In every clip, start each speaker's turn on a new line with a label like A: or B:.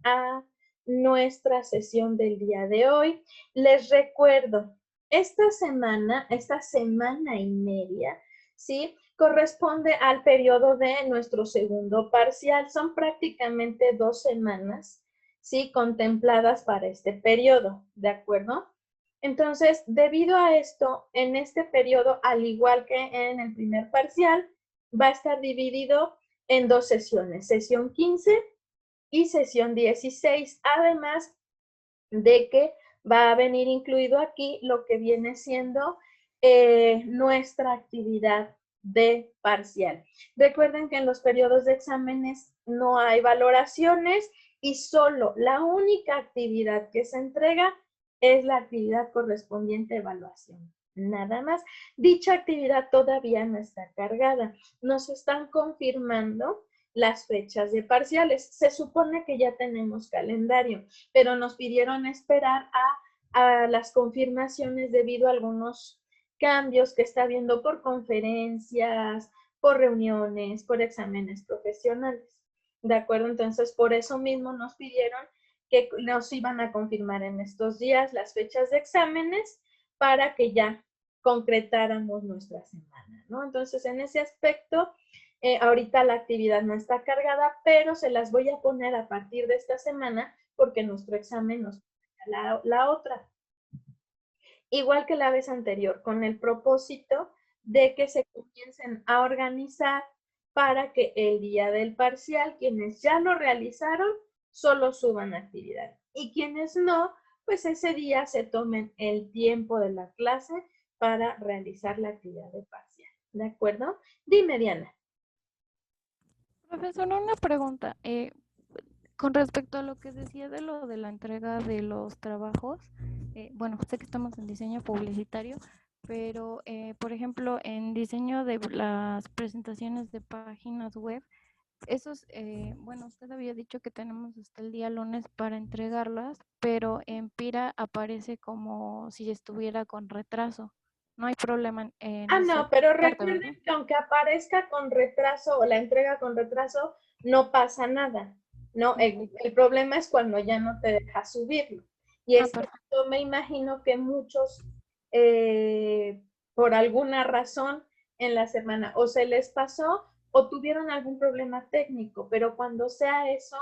A: a nuestra sesión del día de hoy. Les recuerdo, esta semana y media, ¿sí? Corresponde al periodo de nuestro segundo parcial. Son prácticamente 2 semanas, ¿sí? Contempladas para este periodo, ¿de acuerdo? Entonces, debido a esto, en este periodo, al igual que en el primer parcial, va a estar dividido en 2 sesiones, sesión 15 y sesión 16, además de que va a venir incluido aquí lo que viene siendo nuestra actividad de parcial. Recuerden que en los periodos de exámenes no hay valoraciones y solo la única actividad que se entrega es la actividad correspondiente a evaluación. Nada más. Dicha actividad todavía no está cargada. Nos están confirmando las fechas de parciales. Se supone que ya tenemos calendario, pero nos pidieron esperar a las confirmaciones debido a algunos cambios que está habiendo por conferencias, por reuniones, por exámenes profesionales. ¿De acuerdo? Entonces, por eso mismo nos pidieron que nos iban a confirmar en estos días las fechas de exámenes para que ya concretáramos nuestra semana, ¿no? Entonces, en ese aspecto, ahorita la actividad no está cargada, pero se las voy a poner a partir de esta semana porque nuestro examen nos pone la otra. Igual que la vez anterior, con el propósito de que se comiencen a organizar para que el día del parcial, quienes ya lo realizaron, solo suban actividad. Y quienes no, pues ese día se tomen el tiempo de la clase para realizar la actividad de parcial. ¿De acuerdo? Dime, Diana.
B: Profesor, una pregunta. Con respecto a lo que decía de lo de la entrega de los trabajos, bueno, sé que estamos en diseño publicitario, pero por ejemplo, en diseño de las presentaciones de páginas web, esos, bueno, usted había dicho que tenemos hasta el día lunes para entregarlas, pero en Pira aparece como si estuviera con retraso. No hay problema en esa
A: No, pero
B: parte,
A: recuerden
B: ¿verdad?
A: que aunque aparezca con retraso o la entrega con retraso, no pasa nada. No,
B: Ok.
A: el problema es cuando ya no te deja subirlo. Y
B: Ah,
A: es que
B: perfecto.
A: yo me imagino que muchos, eh, por alguna razón en la semana, o se les pasó o tuvieron algún problema técnico, pero cuando sea eso,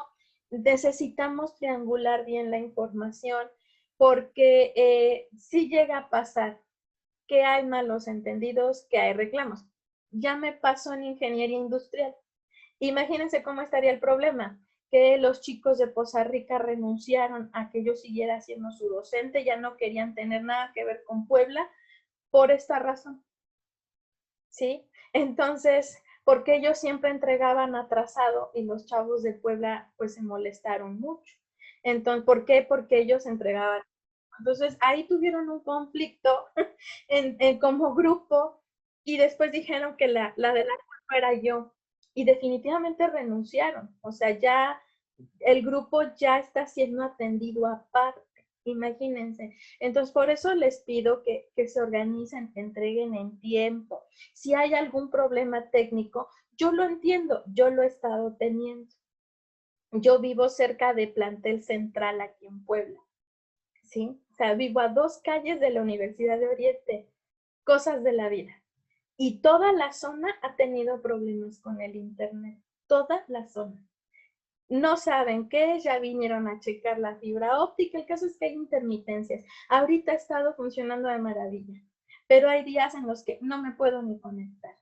A: necesitamos triangular bien la información porque si llega a pasar que hay malos entendidos, que hay reclamos. Ya me pasó en ingeniería industrial. Imagínense cómo estaría el problema, que los chicos de Poza Rica renunciaron a que yo siguiera siendo su docente, ya no querían tener nada que ver con Puebla por esta razón, ¿sí? Entonces, porque ellos siempre entregaban atrasado y los chavos de Puebla pues se molestaron mucho. Entonces, ¿por qué? Porque ellos entregaban. Entonces, ahí tuvieron un conflicto como grupo y después dijeron que la de la culpa era yo y definitivamente renunciaron. O sea, ya el grupo ya está siendo atendido aparte, imagínense. Entonces, por eso les pido que se organicen, que entreguen en tiempo. Si hay algún problema técnico, yo lo entiendo, yo lo he estado teniendo. Yo vivo cerca de Plantel Central aquí en Puebla, ¿sí? O sea, vivo a 2 calles de la Universidad de Oriente, cosas de la vida. Y toda la zona ha tenido problemas con el internet, toda la zona. No saben qué, ya vinieron a checar la fibra óptica, el caso es que hay intermitencias. Ahorita ha estado funcionando de maravilla, pero hay días en los que no me puedo ni conectar.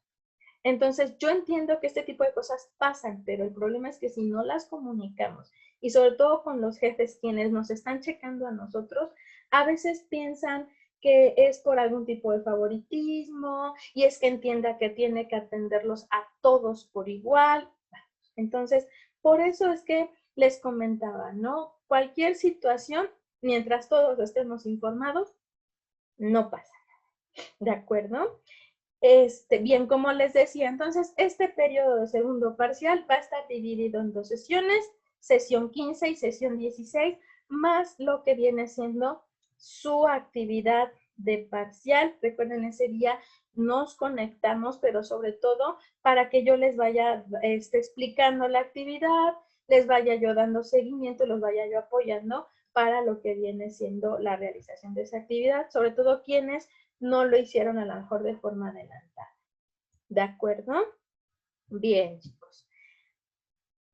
A: Entonces, yo entiendo que este tipo de cosas pasan, pero el problema es que si no las comunicamos, y sobre todo con los jefes quienes nos están checando a nosotros, a veces piensan que es por algún tipo de favoritismo y es que entienda que tiene que atenderlos a todos por igual. Entonces, por eso es que les comentaba, ¿no? Cualquier situación, mientras todos estemos informados, no pasa. ¿De acuerdo? Bien, como les decía, entonces este periodo de segundo parcial va a estar dividido en 2 sesiones, sesión 15 y sesión 16, más lo que viene siendo su actividad de parcial. Recuerden, ese día nos conectamos, pero sobre todo para que yo les vaya explicando la actividad, les vaya yo dando seguimiento, los vaya yo apoyando para lo que viene siendo la realización de esa actividad, sobre todo quienes no lo hicieron a lo mejor de forma adelantada. ¿De acuerdo? Bien, chicos.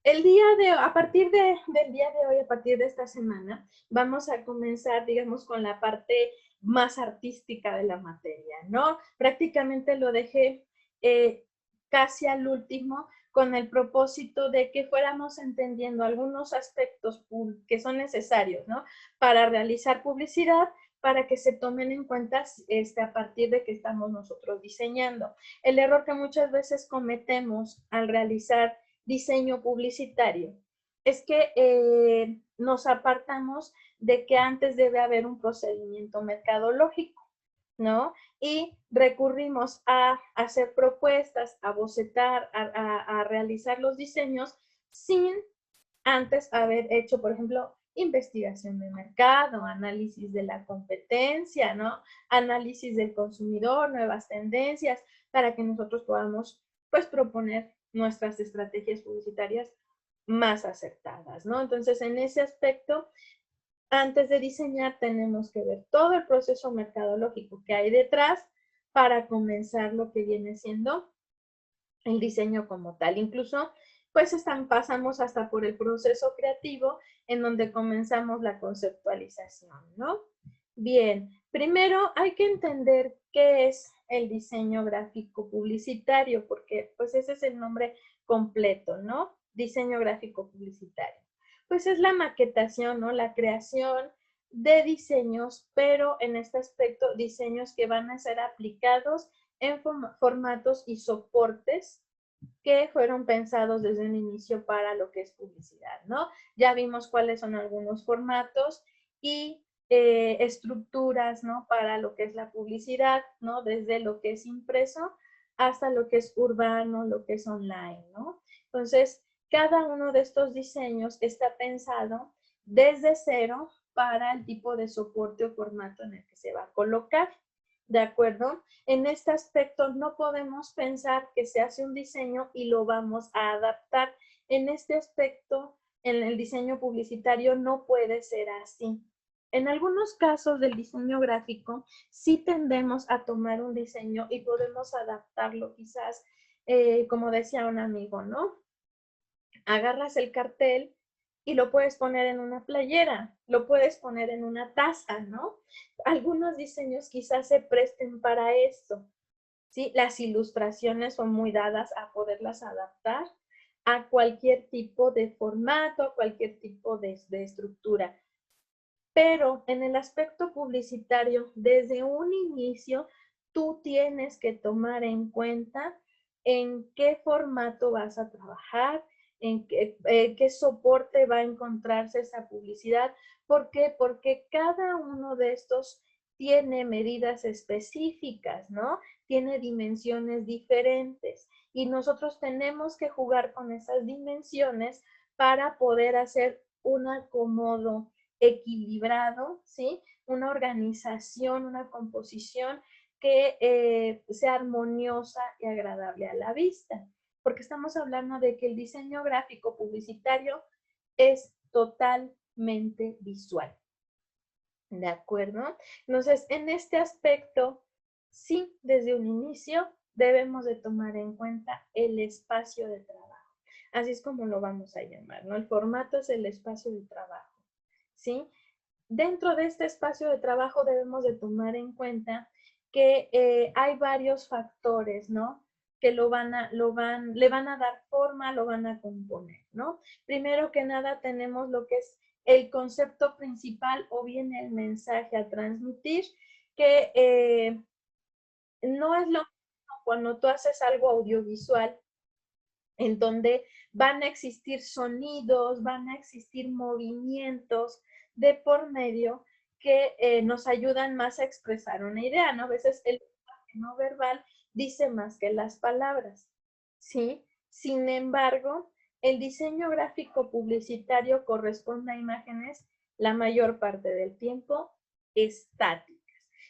A: A partir del día de hoy, a partir de esta semana, vamos a comenzar, digamos, con la parte más artística de la materia, ¿no? Prácticamente lo dejé casi al último con el propósito de que fuéramos entendiendo algunos aspectos que son necesarios, ¿no? Para realizar publicidad, para que se tomen en cuenta a partir de que estamos nosotros diseñando. El error que muchas veces cometemos al realizar diseño publicitario es que nos apartamos de que antes debe haber un procedimiento mercadológico, ¿no? Y recurrimos a hacer propuestas, a bocetar, a realizar los diseños sin antes haber hecho, por ejemplo, investigación de mercado, análisis de la competencia, ¿no? Análisis del consumidor, nuevas tendencias, para que nosotros podamos, pues, proponer nuestras estrategias publicitarias más acertadas, ¿no? Entonces, en ese aspecto, antes de diseñar, tenemos que ver todo el proceso mercadológico que hay detrás para comenzar lo que viene siendo el diseño como tal. Incluso, pues pasamos hasta por el proceso creativo en donde comenzamos la conceptualización, ¿no? Bien, primero hay que entender qué es el diseño gráfico publicitario, porque pues ese es el nombre completo, ¿no? Diseño gráfico publicitario. Pues es la maquetación, ¿no? La creación de diseños, pero en este aspecto, diseños que van a ser aplicados en formatos y soportes que fueron pensados desde un inicio para lo que es publicidad, ¿no? Ya vimos cuáles son algunos formatos y estructuras, ¿no? Para lo que es la publicidad, ¿no? Desde lo que es impreso hasta lo que es urbano, lo que es online, ¿no? Entonces, cada uno de estos diseños está pensado desde cero para el tipo de soporte o formato en el que se va a colocar. ¿De acuerdo? En este aspecto no podemos pensar que se hace un diseño y lo vamos a adaptar. En este aspecto, en el diseño publicitario no puede ser así. En algunos casos del diseño gráfico, sí tendemos a tomar un diseño y podemos adaptarlo quizás, como decía un amigo, ¿no? Agarras el cartel y lo puedes poner en una playera, lo puedes poner en una taza, ¿no? Algunos diseños quizás se presten para esto, ¿sí? Las ilustraciones son muy dadas a poderlas adaptar a cualquier tipo de formato, a cualquier tipo de estructura. Pero en el aspecto publicitario, desde un inicio, tú tienes que tomar en cuenta en qué formato vas a trabajar, en qué soporte va a encontrarse esa publicidad. ¿Por qué? Porque cada uno de estos tiene medidas específicas, ¿no? Tiene dimensiones diferentes y nosotros tenemos que jugar con esas dimensiones para poder hacer un acomodo equilibrado, ¿sí? Una organización, una composición que sea armoniosa y agradable a la vista, porque estamos hablando de que el diseño gráfico publicitario es totalmente visual. ¿De acuerdo? Entonces, en este aspecto, sí, desde un inicio debemos de tomar en cuenta el espacio de trabajo. Así es como lo vamos a llamar, ¿no? El formato es el espacio de trabajo, ¿sí? Dentro de este espacio de trabajo debemos de tomar en cuenta que hay varios factores, ¿no? Que le van a dar forma, lo van a componer, ¿no? Primero que nada tenemos lo que es el concepto principal o bien el mensaje a transmitir, que no es lo mismo cuando tú haces algo audiovisual en donde van a existir sonidos, van a existir movimientos de por medio que nos ayudan más a expresar una idea, ¿no? A veces el lenguaje no verbal dice más que las palabras, ¿sí? Sin embargo, el diseño gráfico publicitario corresponde a imágenes la mayor parte del tiempo estáticas.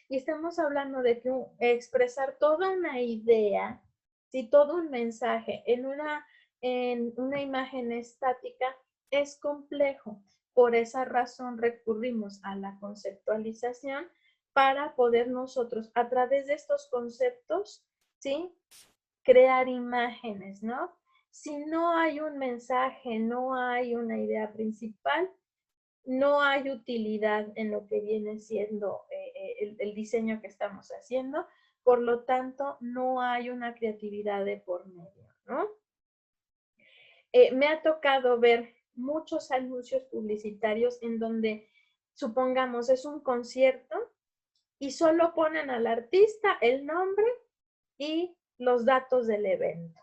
A: Y estamos hablando de que expresar toda una idea, ¿sí? Todo un mensaje en una imagen estática es complejo. Por esa razón recurrimos a la conceptualización para poder nosotros, a través de estos conceptos, ¿sí?, crear imágenes, ¿no? Si no hay un mensaje, no hay una idea principal, no hay utilidad en lo que viene siendo el diseño que estamos haciendo, por lo tanto, no hay una creatividad de por medio, ¿no? Me ha tocado ver muchos anuncios publicitarios en donde, supongamos, es un concierto y solo ponen al artista, el nombre y los datos del evento.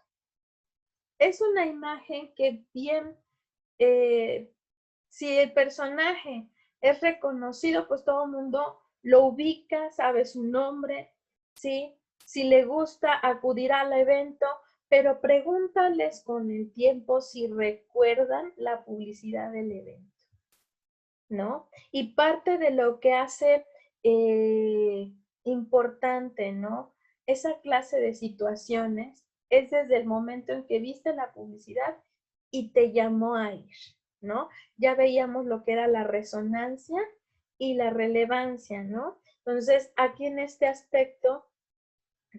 A: Es una imagen que bien, si el personaje es reconocido, pues todo el mundo lo ubica, sabe su nombre, ¿sí? Si le gusta, acudirá al evento, pero pregúntales con el tiempo si recuerdan la publicidad del evento, ¿no? Y parte de lo que hace importante, ¿no?, esa clase de situaciones es desde el momento en que viste la publicidad y te llamó a ir, ¿no? Ya veíamos lo que era la resonancia y la relevancia, ¿no? Entonces, aquí en este aspecto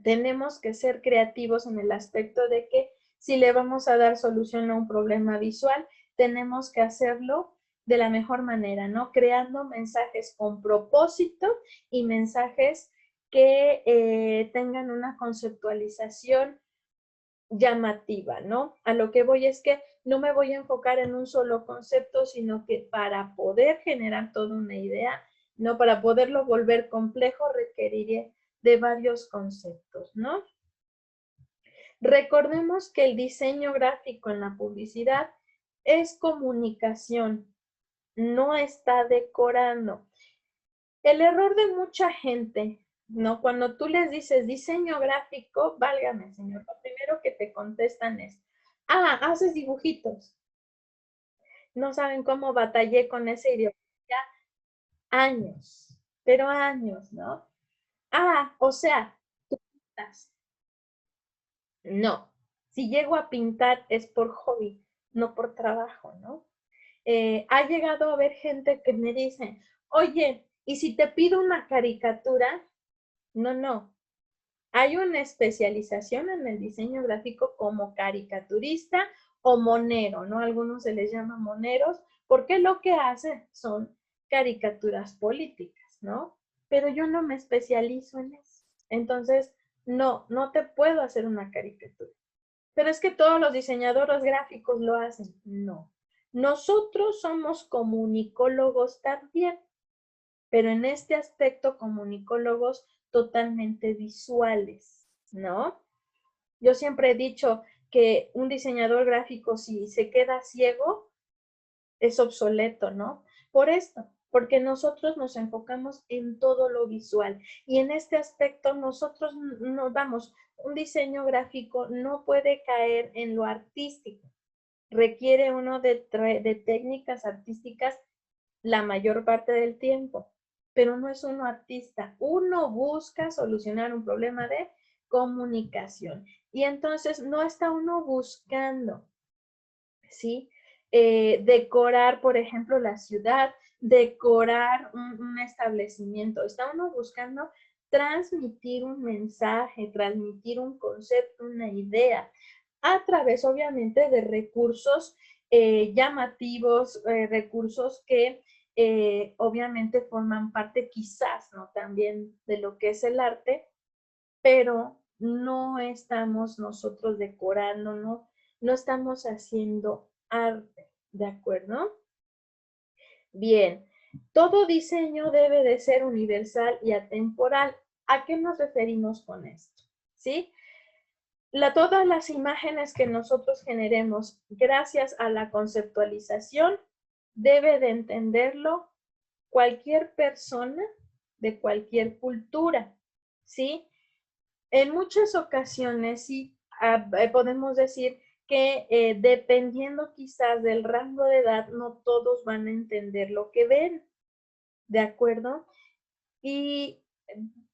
A: tenemos que ser creativos en el aspecto de que si le vamos a dar solución a un problema visual, tenemos que hacerlo de la mejor manera, ¿no? Creando mensajes con propósito y mensajes que tengan una conceptualización llamativa, ¿no? A lo que voy es que no me voy a enfocar en un solo concepto, sino que para poder generar toda una idea, ¿no?, para poderlo volver complejo, requeriré de varios conceptos, ¿no? Recordemos que el diseño gráfico en la publicidad es comunicación, no está decorando. El error de mucha gente, ¿no?, cuando tú les dices diseño gráfico, válgame, señor, lo primero que te contestan es, haces dibujitos. No saben cómo batallé con esa ideología años, pero años, ¿no? O sea, tú pintas. No, si llego a pintar es por hobby, no por trabajo, ¿no? Ha llegado a haber gente que me dice, oye, ¿y si te pido una caricatura? No. Hay una especialización en el diseño gráfico como caricaturista o monero, ¿no? Algunos se les llama moneros, porque lo que hacen son caricaturas políticas, ¿no? Pero yo no me especializo en eso. Entonces, no te puedo hacer una caricatura. Pero es que todos los diseñadores gráficos lo hacen. No. Nosotros somos comunicólogos también, pero en este aspecto comunicólogos totalmente visuales, ¿no? Yo siempre he dicho que un diseñador gráfico, si se queda ciego, es obsoleto, ¿no? Por esto, porque nosotros nos enfocamos en todo lo visual y en este aspecto nosotros nos damos, un diseño gráfico no puede caer en lo artístico, requiere uno de técnicas artísticas la mayor parte del tiempo, pero no es uno artista, uno busca solucionar un problema de comunicación y entonces no está uno buscando, ¿sí? Decorar, por ejemplo, la ciudad, decorar un establecimiento. Está uno buscando transmitir un mensaje, transmitir un concepto, una idea, a través, obviamente, de recursos llamativos, recursos que obviamente forman parte quizás, ¿no?, también de lo que es el arte, pero no estamos nosotros decorando, no estamos haciendo arte, ¿de acuerdo? Bien, todo diseño debe de ser universal y atemporal. ¿A qué nos referimos con esto? ¿Sí? Todas las imágenes que nosotros generemos gracias a la conceptualización debe de entenderlo cualquier persona de cualquier cultura, ¿sí? En muchas ocasiones sí podemos decir que dependiendo quizás del rango de edad, no todos van a entender lo que ven, ¿de acuerdo? Y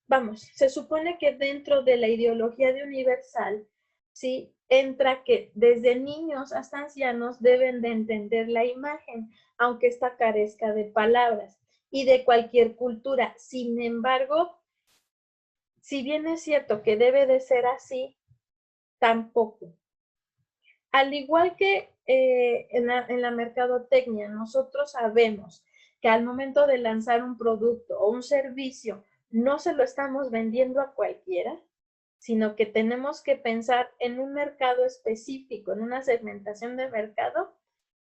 A: vamos, se supone que dentro de la ideología de universal, ¿sí?, entra que desde niños hasta ancianos deben de entender la imagen, aunque esta carezca de palabras y de cualquier cultura. Sin embargo, si bien es cierto que debe de ser así, tampoco. Al igual que en la mercadotecnia, nosotros sabemos que al momento de lanzar un producto o un servicio, no se lo estamos vendiendo a cualquiera, sino que tenemos que pensar en un mercado específico, en una segmentación de mercado.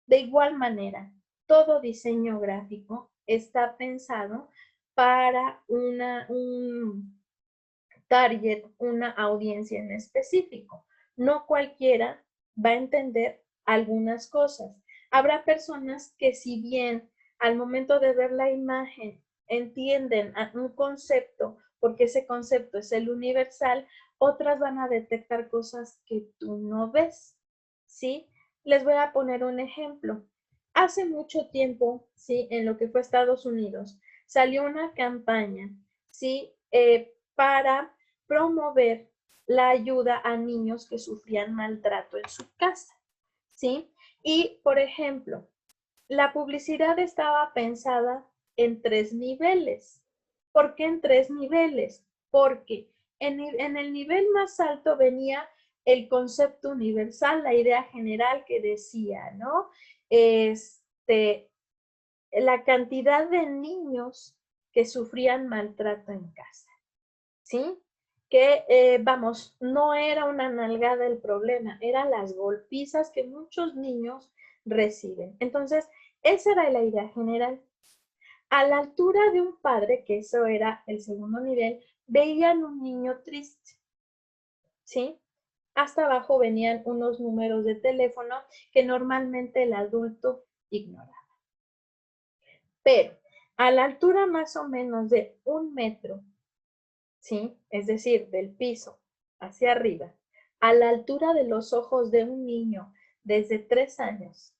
A: De igual manera, todo diseño gráfico está pensado para un target, una audiencia en específico. No cualquiera va a entender algunas cosas. Habrá personas que si bien al momento de ver la imagen entienden un concepto, porque ese concepto es el universal, otras van a detectar cosas que tú no ves, ¿sí? Les voy a poner un ejemplo. Hace mucho tiempo, ¿sí? En lo que fue Estados Unidos, salió una campaña, ¿sí? Para promover la ayuda a niños que sufrían maltrato en su casa, ¿sí? Y, por ejemplo, la publicidad estaba pensada en 3 niveles. ¿Por qué en 3 niveles? Porque en el nivel más alto venía el concepto universal, la idea general que decía, ¿no? La cantidad de niños que sufrían maltrato en casa, ¿sí? Que, vamos, no era una nalgada el problema, eran las golpizas que muchos niños reciben. Entonces, esa era la idea general. A la altura de un padre, que eso era el segundo nivel, veían un niño triste, ¿sí? Hasta abajo venían unos números de teléfono que normalmente el adulto ignoraba. Pero a la altura más o menos de 1 metro, ¿sí? Es decir, del piso hacia arriba, a la altura de los ojos de un niño desde 3 años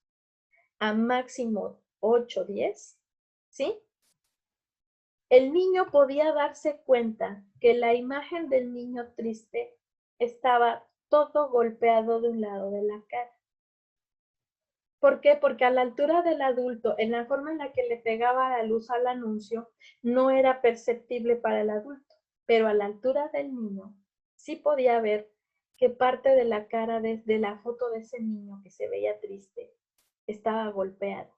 A: a máximo 8, 10, ¿sí? El niño podía darse cuenta que la imagen del niño triste estaba todo golpeado de un lado de la cara. ¿Por qué? Porque a la altura del adulto, en la forma en la que le pegaba la luz al anuncio, no era perceptible para el adulto, pero a la altura del niño sí podía ver que parte de la cara de la foto de ese niño que se veía triste estaba golpeada.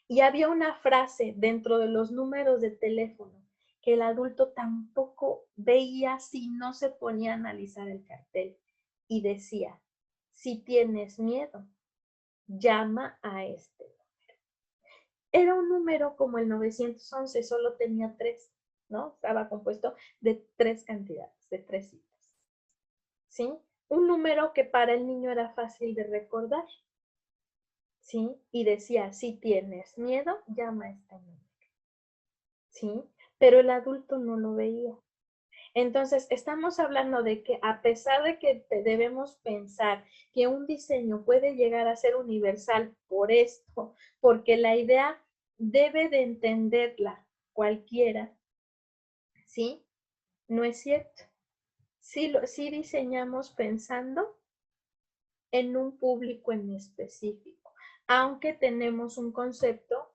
A: Y había una frase dentro de los números de teléfono que el adulto tampoco veía si no se ponía a analizar el cartel. Y decía, si tienes miedo, llama a este. Era un número como el 911, solo tenía 3, ¿no? Estaba compuesto de 3 cantidades, de 3 citas, ¿sí? Un número que para el niño era fácil de recordar, ¿sí? Y decía, si tienes miedo, llama a este número, ¿sí? Pero el adulto no lo veía. Entonces, estamos hablando de que a pesar de que debemos pensar que un diseño puede llegar a ser universal por esto, porque la idea debe de entenderla cualquiera, ¿sí? No es cierto. Sí diseñamos pensando en un público en específico, aunque tenemos un concepto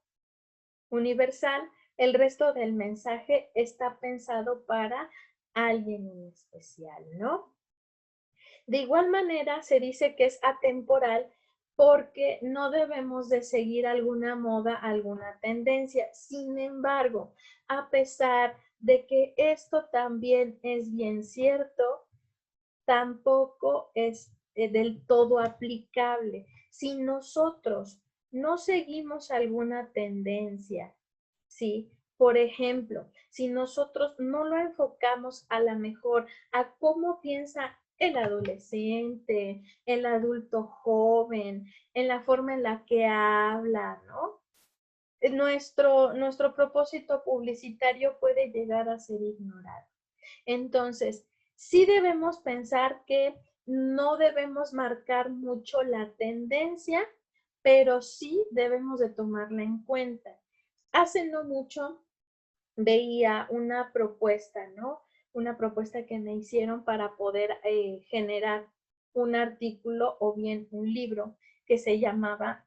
A: universal, el resto del mensaje está pensado para alguien en especial, ¿no? De igual manera, se dice que es atemporal porque no debemos de seguir alguna moda, alguna tendencia. Sin embargo, a pesar de que esto también es bien cierto, tampoco es del todo aplicable. Si nosotros no seguimos alguna tendencia, ¿sí? Por ejemplo, si nosotros no lo enfocamos a la mejor a cómo piensa el adolescente, el adulto joven, en la forma en la que habla, ¿no? Nuestro propósito publicitario puede llegar a ser ignorado. Entonces, sí debemos pensar que no debemos marcar mucho la tendencia, pero sí debemos de tomarla en cuenta. Hace no mucho veía una propuesta, ¿no? Una propuesta que me hicieron para poder generar un artículo o bien un libro que se llamaba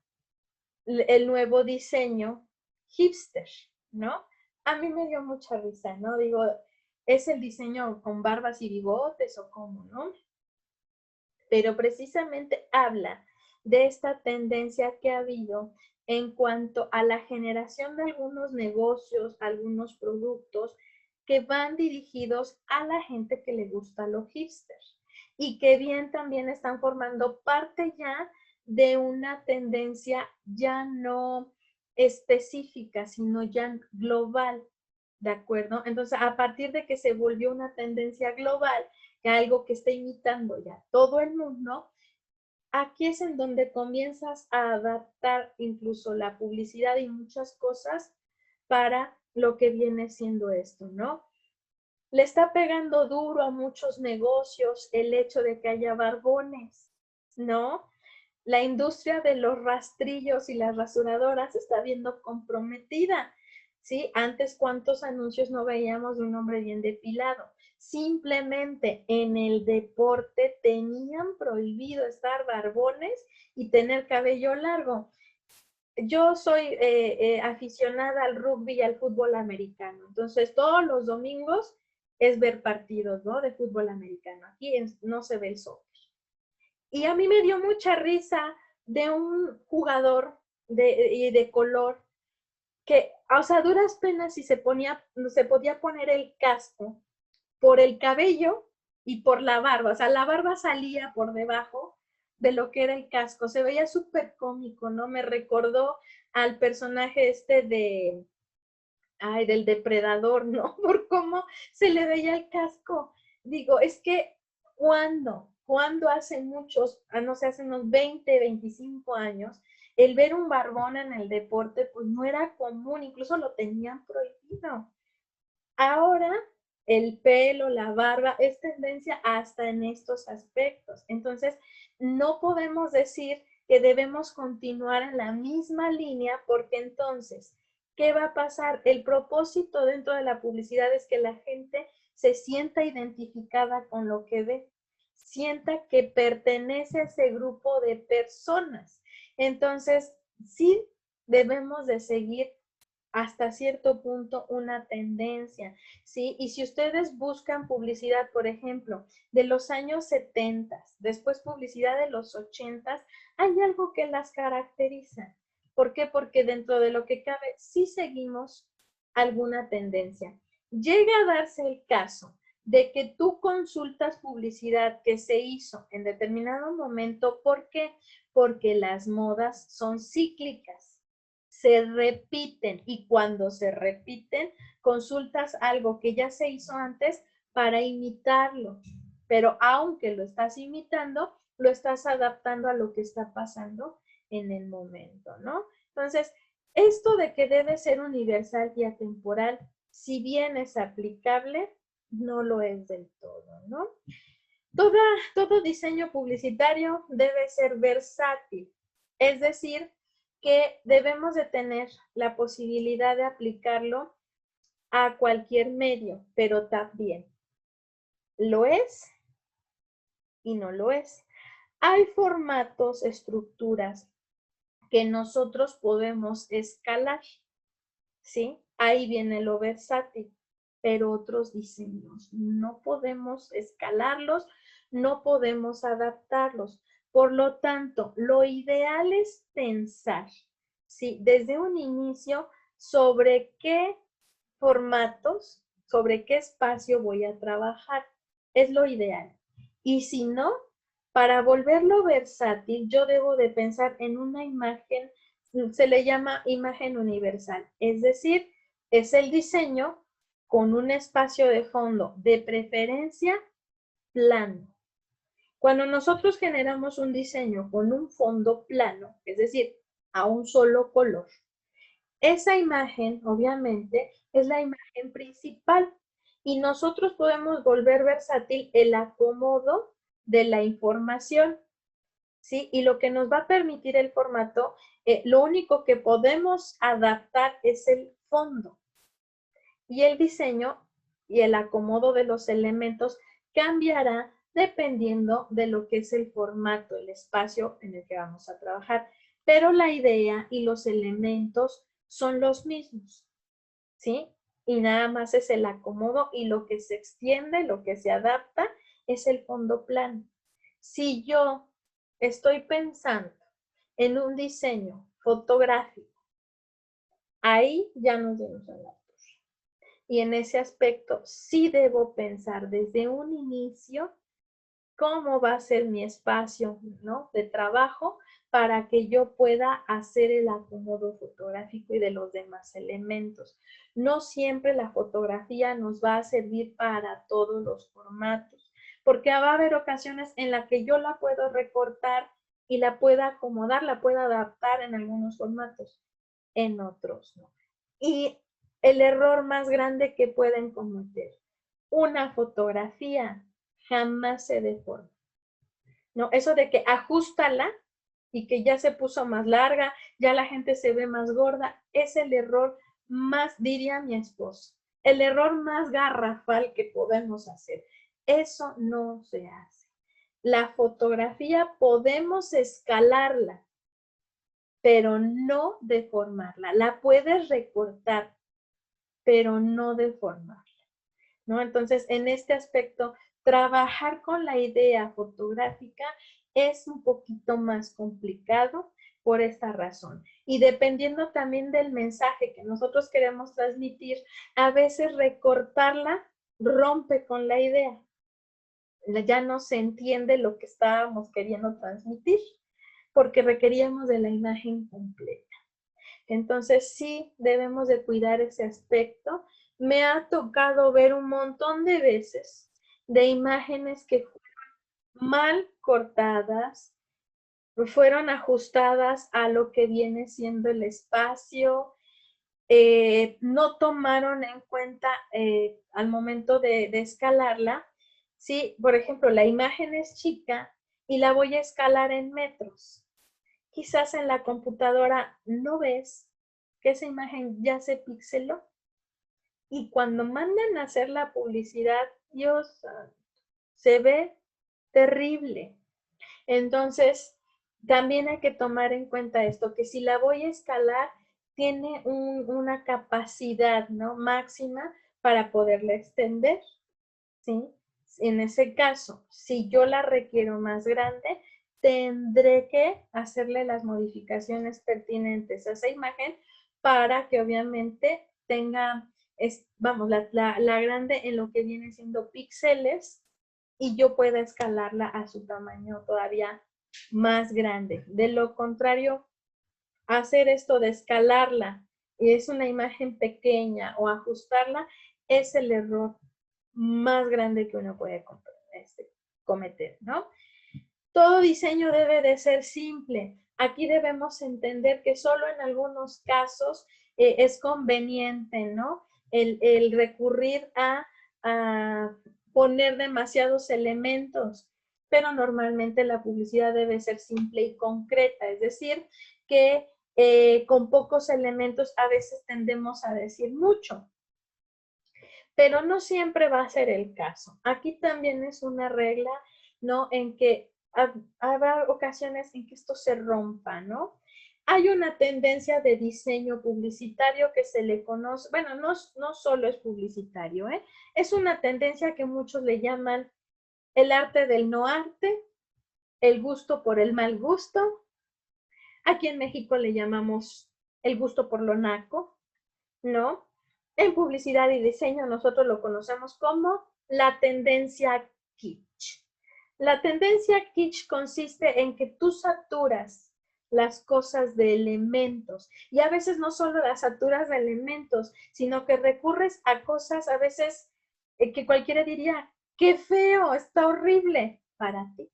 A: El nuevo diseño hipster, ¿no? A mí me dio mucha risa, ¿no? Digo, ¿es el diseño con barbas y bigotes o cómo, no? Pero precisamente habla de esta tendencia que ha habido en cuanto a la generación de algunos negocios, algunos productos que van dirigidos a la gente que le gusta lo hipster y que bien también están formando parte ya de una tendencia ya no específica, sino ya global, ¿de acuerdo? Entonces, a partir de que se volvió una tendencia global, que algo que está imitando ya todo el mundo, aquí es en donde comienzas a adaptar incluso la publicidad y muchas cosas para lo que viene siendo esto, ¿no? Le está pegando duro a muchos negocios el hecho de que haya barbones, ¿no? La industria de los rastrillos y las rasuradoras se está viendo comprometida, ¿sí? Antes, ¿cuántos anuncios no veíamos de un hombre bien depilado? Simplemente en el deporte tenían prohibido estar barbones y tener cabello largo. Yo soy aficionada al rugby y al fútbol americano, entonces todos los domingos es ver partidos, ¿no? De fútbol americano. Aquí no se ve el soccer. Y a mí me dio mucha risa de un jugador de color que, o sea, a duras penas si se podía poner el casco por el cabello y por la barba. O sea, la barba salía por debajo de lo que era el casco. Se veía súper cómico, ¿no? Me recordó al personaje del depredador, ¿no? Por cómo se le veía el casco. Digo, es que cuando hace muchos, no sé, hace unos 20, 25 años, el ver un barbón en el deporte, pues no era común, incluso lo tenían prohibido. Ahora, el pelo, la barba, es tendencia hasta en estos aspectos. Entonces, no podemos decir que debemos continuar en la misma línea porque entonces, ¿qué va a pasar? El propósito dentro de la publicidad es que la gente se sienta identificada con lo que ve, sienta que pertenece a ese grupo de personas. Entonces, sí debemos de seguir hasta cierto punto una tendencia, ¿sí? Y si ustedes buscan publicidad, por ejemplo, de los años 70, después publicidad de los 80, hay algo que las caracteriza. ¿Por qué? Porque dentro de lo que cabe, sí seguimos alguna tendencia. Llega a darse el caso de que tú consultas publicidad que se hizo en determinado momento. ¿Por qué? Porque las modas son cíclicas, se repiten y cuando se repiten, consultas algo que ya se hizo antes para imitarlo. Pero aunque lo estás imitando, lo estás adaptando a lo que está pasando en el momento, ¿no? Entonces, esto de que debe ser universal y atemporal, si bien es aplicable, no lo es del todo, ¿no? Todo diseño publicitario debe ser versátil, es decir, que debemos de tener la posibilidad de aplicarlo a cualquier medio, pero también lo es y no lo es. Hay formatos, estructuras que nosotros podemos escalar, ¿sí? Ahí viene lo versátil, pero otros diseños no podemos escalarlos, no podemos adaptarlos. Por lo tanto, lo ideal es pensar, ¿sí? Desde un inicio sobre qué formatos, sobre qué espacio voy a trabajar. Es lo ideal. Y si no, para volverlo versátil, yo debo de pensar en una imagen, se le llama imagen universal, es decir, es el diseño con un espacio de fondo, de preferencia plano. Cuando nosotros generamos un diseño con un fondo plano, es decir, a un solo color, esa imagen, obviamente, es la imagen principal y nosotros podemos volver versátil el acomodo de la información, ¿sí? Y lo que nos va a permitir el formato, lo único que podemos adaptar es el fondo. Y el diseño y el acomodo de los elementos cambiará dependiendo de lo que es el formato, el espacio en el que vamos a trabajar. Pero la idea y los elementos son los mismos, ¿sí? Y nada más es el acomodo y lo que se extiende, lo que se adapta, es el fondo plano. Si yo estoy pensando en un diseño fotográfico, ahí ya nos vemos en la torre. Y en ese aspecto sí debo pensar desde un inicio cómo va a ser mi espacio, ¿no?, de trabajo para que yo pueda hacer el acomodo fotográfico y de los demás elementos. No siempre la fotografía nos va a servir para todos los formatos, porque va a haber ocasiones en las que yo la puedo recortar y la pueda acomodar, la pueda adaptar en algunos formatos, en otros no. Y el error más grande que pueden cometer, una fotografía jamás se deforma. No, eso de que ajustala y que ya se puso más larga, ya la gente se ve más gorda, es el error más, diría mi esposo, el error más garrafal que podemos hacer. Eso no se hace. La fotografía podemos escalarla, pero no deformarla. La puedes recortar, pero no deformarla, ¿no? Entonces, en este aspecto, trabajar con la idea fotográfica es un poquito más complicado por esta razón. Y dependiendo también del mensaje que nosotros queremos transmitir, a veces recortarla rompe con la idea. Ya no se entiende lo que estábamos queriendo transmitir porque requeríamos de la imagen completa. Entonces sí debemos de cuidar ese aspecto. Me ha tocado ver un montón de veces de imágenes que fueron mal cortadas, fueron ajustadas a lo que viene siendo el espacio, no tomaron en cuenta al momento de escalarla. Sí, por ejemplo, la imagen es chica y la voy a escalar en metros. Quizás en la computadora no ves que esa imagen ya se pixeló. Y cuando mandan a hacer la publicidad, Dios, se ve terrible. Entonces, también hay que tomar en cuenta esto, que si la voy a escalar, tiene una capacidad, ¿no?, máxima para poderla extender, ¿sí? En ese caso, si yo la requiero más grande, tendré que hacerle las modificaciones pertinentes a esa imagen para que obviamente tenga, vamos, la grande en lo que viene siendo píxeles y yo pueda escalarla a su tamaño todavía más grande. De lo contrario, hacer esto de escalarla y es una imagen pequeña o ajustarla es el error más grande que uno puede cometer, ¿no? Todo diseño debe de ser simple. Aquí debemos entender que solo en algunos casos es conveniente, ¿no?, el recurrir a poner demasiados elementos, pero normalmente la publicidad debe ser simple y concreta, es decir, que con pocos elementos a veces tendemos a decir mucho, pero no siempre va a ser el caso. Aquí también es una regla, ¿no?, en que habrá ocasiones en que esto se rompa, ¿no? Hay una tendencia de diseño publicitario que se le conoce, bueno, no solo es publicitario, es una tendencia que muchos le llaman el arte del no arte, el gusto por el mal gusto. Aquí en México le llamamos el gusto por lo naco, ¿no? En publicidad y diseño nosotros lo conocemos como la tendencia kitsch. La tendencia kitsch consiste en que tú saturas las cosas de elementos y a veces no solo las saturas de elementos, sino que recurres a cosas a veces que cualquiera diría, qué feo, está horrible para ti.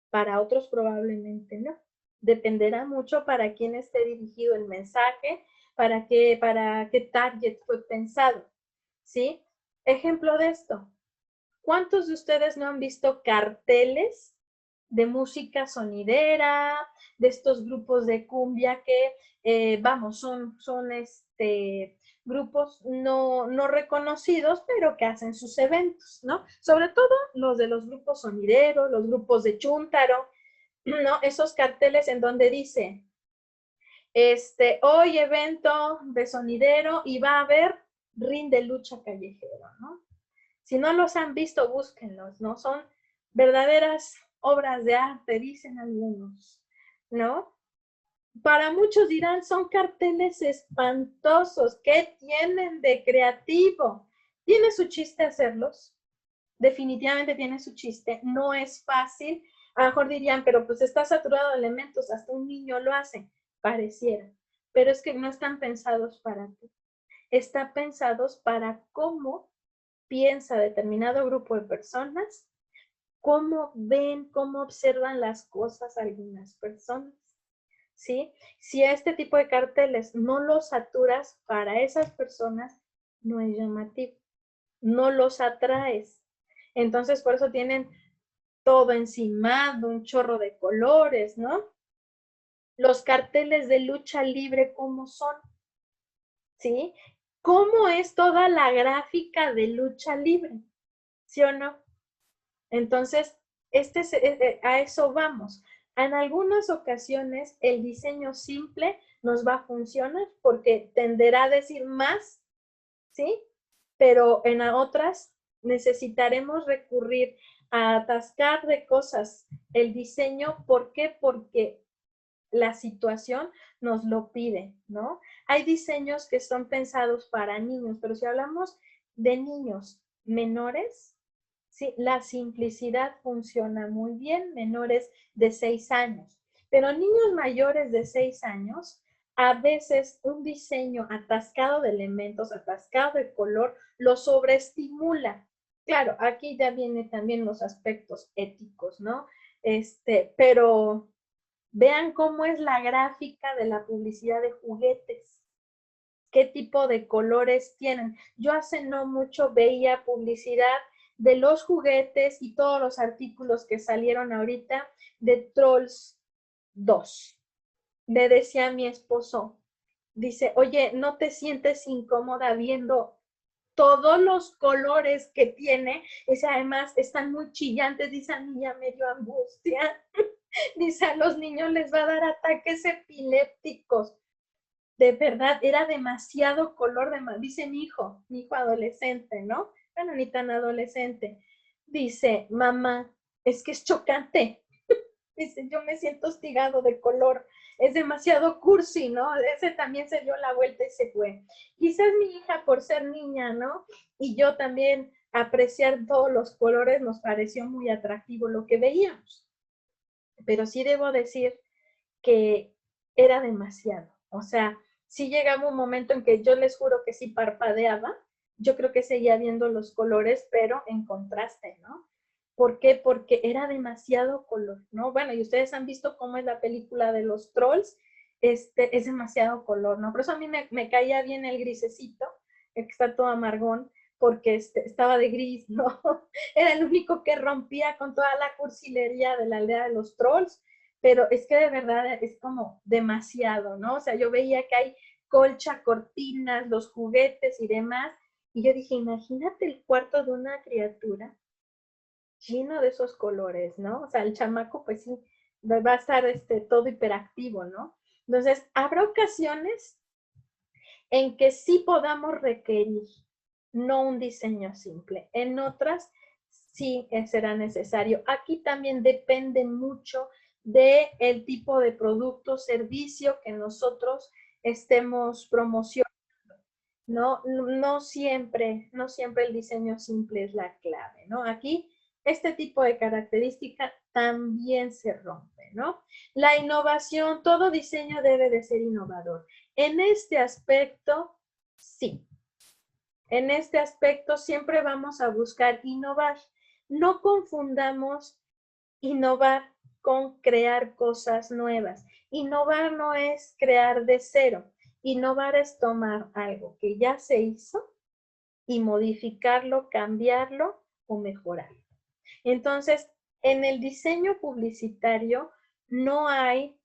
A: Para otros probablemente no. Dependerá mucho para quién esté dirigido el mensaje, para qué target fue pensado, ¿sí? Ejemplo de esto. ¿Cuántos de ustedes no han visto carteles de música sonidera, de estos grupos de cumbia que, vamos, son grupos no reconocidos, pero que hacen sus eventos, ¿no? Sobre todo los de los grupos sonideros, los grupos de chúntaro, ¿no? Esos carteles en donde dice, hoy evento de sonidero y va a haber ring de lucha callejero, ¿no? Si no los han visto, búsquenlos, ¿no? Son verdaderas obras de arte, dicen algunos, ¿no? Para muchos dirán, son carteles espantosos. ¿Qué tienen de creativo? ¿Tiene su chiste hacerlos? Definitivamente tiene su chiste. No es fácil. A lo mejor dirían, pero pues está saturado de elementos, hasta un niño lo hace. Pareciera. Pero es que no están pensados para ti. Están pensados para cómo piensa determinado grupo de personas, cómo ven, cómo observan las cosas algunas personas. ¿Sí? Si a este tipo de carteles no los saturas para esas personas, no es llamativo, no los atraes. Entonces, por eso tienen todo encimado, un chorro de colores, ¿no? Los carteles de lucha libre, ¿cómo son? ¿Sí? ¿Cómo es toda la gráfica de lucha libre? ¿Sí o no? Entonces, a eso vamos. En algunas ocasiones el diseño simple nos va a funcionar porque tenderá a decir más, ¿sí? Pero en otras necesitaremos recurrir a atascar de cosas el diseño. ¿Por qué? Porque la situación nos lo pide, ¿no? Hay diseños que son pensados para niños, pero si hablamos de niños menores, sí, la simplicidad funciona muy bien, menores de 6 años. Pero niños mayores de 6 años, a veces un diseño atascado de elementos, atascado de color, lo sobreestimula. Claro, aquí ya vienen también los aspectos éticos, ¿no? Pero vean cómo es la gráfica de la publicidad de juguetes. ¿Qué tipo de colores tienen? Yo hace no mucho veía publicidad de los juguetes y todos los artículos que salieron ahorita de Trolls 2. Le decía a mi esposo, dice, oye, ¿no te sientes incómoda viendo todos los colores que tiene? Dice, además, están muy chillantes, dice, a mí ya me dio angustia. Dice, a los niños les va a dar ataques epilépticos. De verdad, era demasiado color, dice mi hijo adolescente, ¿no? Bueno, ni tan adolescente. Dice, mamá, es que es chocante. Dice, yo me siento hostigado de color. Es demasiado cursi, ¿no? Ese también se dio la vuelta y se fue. Quizás mi hija por ser niña, ¿no? Y yo también apreciar todos los colores nos pareció muy atractivo lo que veíamos. Pero sí debo decir que era demasiado. O sea, sí llegaba un momento en que yo les juro que sí parpadeaba. Yo creo que seguía viendo los colores, pero en contraste, ¿no? ¿Por qué? Porque era demasiado color, ¿no? Bueno, y ustedes han visto cómo es la película de los trolls, es demasiado color, ¿no? Por eso a mí me caía bien el grisecito, el que está todo amargón, porque estaba de gris, ¿no? Era el único que rompía con toda la cursilería de la aldea de los trolls, pero es que de verdad es como demasiado, ¿no? O sea, yo veía que hay colcha, cortinas, los juguetes y demás, y yo dije, imagínate el cuarto de una criatura lleno de esos colores, ¿no? O sea, el chamaco, pues sí, va a estar todo hiperactivo, ¿no? Entonces, habrá ocasiones en que sí podamos requerir, no un diseño simple. En otras, sí será necesario. Aquí también depende mucho del tipo de producto, servicio que nosotros estemos promocionando. No siempre el diseño simple es la clave, ¿no? Aquí este tipo de característica también se rompe, ¿no? La innovación, todo diseño debe de ser innovador. En este aspecto, sí. En este aspecto siempre vamos a buscar innovar. No confundamos innovar con crear cosas nuevas. Innovar no es crear de cero. Innovar es tomar algo que ya se hizo y modificarlo, cambiarlo o mejorarlo. Entonces, En el diseño publicitario no hay,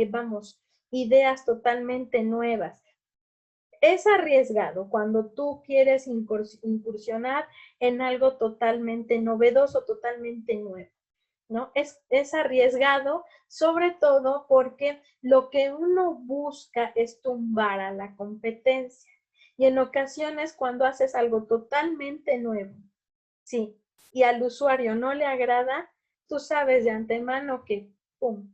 A: vamos, ideas totalmente nuevas. Es arriesgado cuando tú quieres incursionar en algo totalmente novedoso, totalmente nuevo, ¿no? Es arriesgado, sobre todo porque lo que uno busca es tumbar a la competencia. Y en ocasiones cuando haces algo totalmente nuevo, sí, y al usuario no le agrada, tú sabes de antemano que, ¡pum!,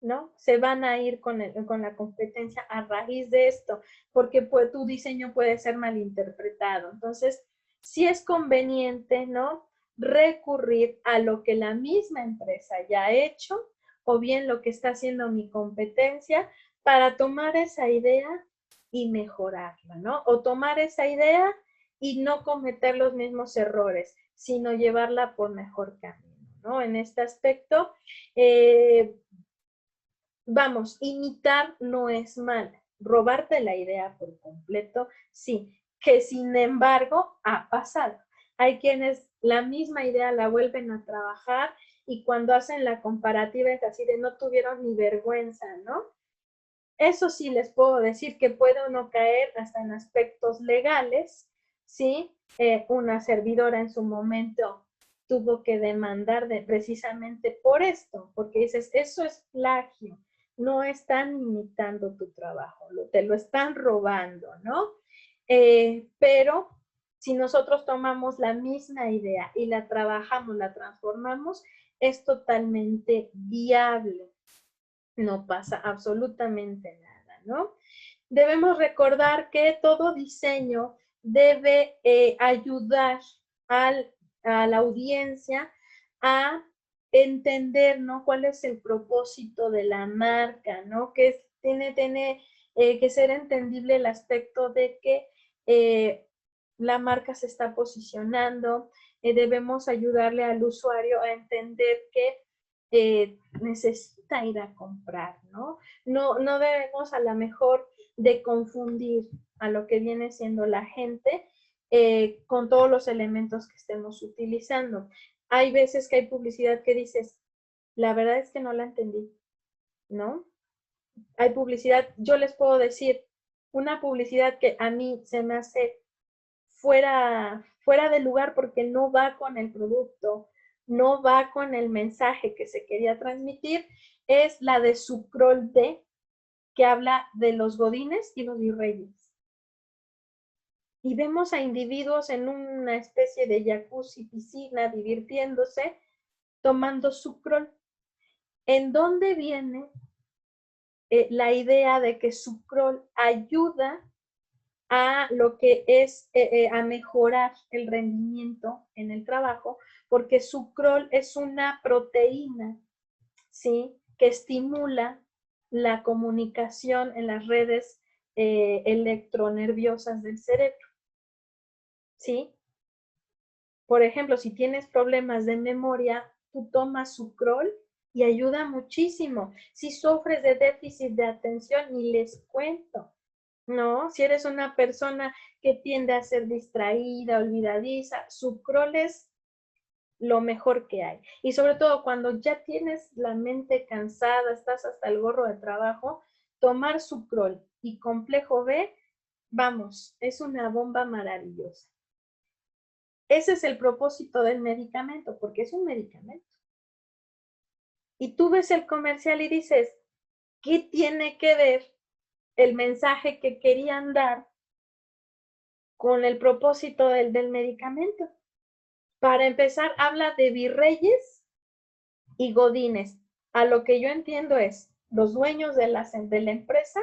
A: ¿no? Se van a ir con la competencia a raíz de esto, porque pues, tu diseño puede ser malinterpretado. Entonces, sí es conveniente, ¿no?, recurrir a lo que la misma empresa ya ha hecho o bien lo que está haciendo mi competencia para tomar esa idea y mejorarla, ¿no? O tomar esa idea y no cometer los mismos errores, sino llevarla por mejor camino, ¿no? En este aspecto, vamos, imitar no es mal. Robarte la idea por completo, sí. Que sin embargo ha pasado. Hay quienes la misma idea la vuelven a trabajar y cuando hacen la comparativa es así de no tuvieron ni vergüenza, ¿no? Eso sí les puedo decir que puede uno caer hasta en aspectos legales, ¿sí? Una servidora en su momento tuvo que demandar precisamente por esto, porque dices, eso es plagio, no están imitando tu trabajo, te lo están robando, ¿no? Pero si nosotros tomamos la misma idea y la trabajamos, la transformamos, es totalmente viable. No pasa absolutamente nada, ¿no? Debemos recordar que todo diseño debe ayudar a la audiencia a entender, ¿no?, cuál es el propósito de la marca, ¿no? Que tiene que ser entendible el aspecto de que la marca se está posicionando, debemos ayudarle al usuario a entender que necesita ir a comprar, ¿no? No debemos a lo mejor de confundir a lo que viene siendo la gente con todos los elementos que estemos utilizando. Hay veces que hay publicidad que dices, la verdad es que no la entendí, ¿no? Hay publicidad, yo les puedo decir, una publicidad que a mí se me hace fuera de lugar porque no va con el producto, no va con el mensaje que se quería transmitir, es la de Sucrol D, que habla de los godines y los virreyes. Y vemos a individuos en una especie de jacuzzi, piscina, divirtiéndose, tomando Sucrol. ¿En dónde viene la idea de que Sucrol ayuda a lo que es a mejorar el rendimiento en el trabajo? Porque Sucrol es una proteína, ¿sí?, que estimula la comunicación en las redes electronerviosas del cerebro, ¿sí? Por ejemplo, si tienes problemas de memoria, tú tomas Sucrol y ayuda muchísimo. Si sufres de déficit de atención, ni les cuento, ¿no? Si eres una persona que tiende a ser distraída, olvidadiza, Sucrol es lo mejor que hay. Y sobre todo cuando ya tienes la mente cansada, estás hasta el gorro de trabajo, tomar Sucrol y complejo B, vamos, es una bomba maravillosa. Ese es el propósito del medicamento, porque es un medicamento. Y tú ves el comercial y dices, ¿qué tiene que ver el mensaje que querían dar con el propósito del medicamento? Para empezar, habla de virreyes y godines. A lo que yo entiendo es los dueños de la empresa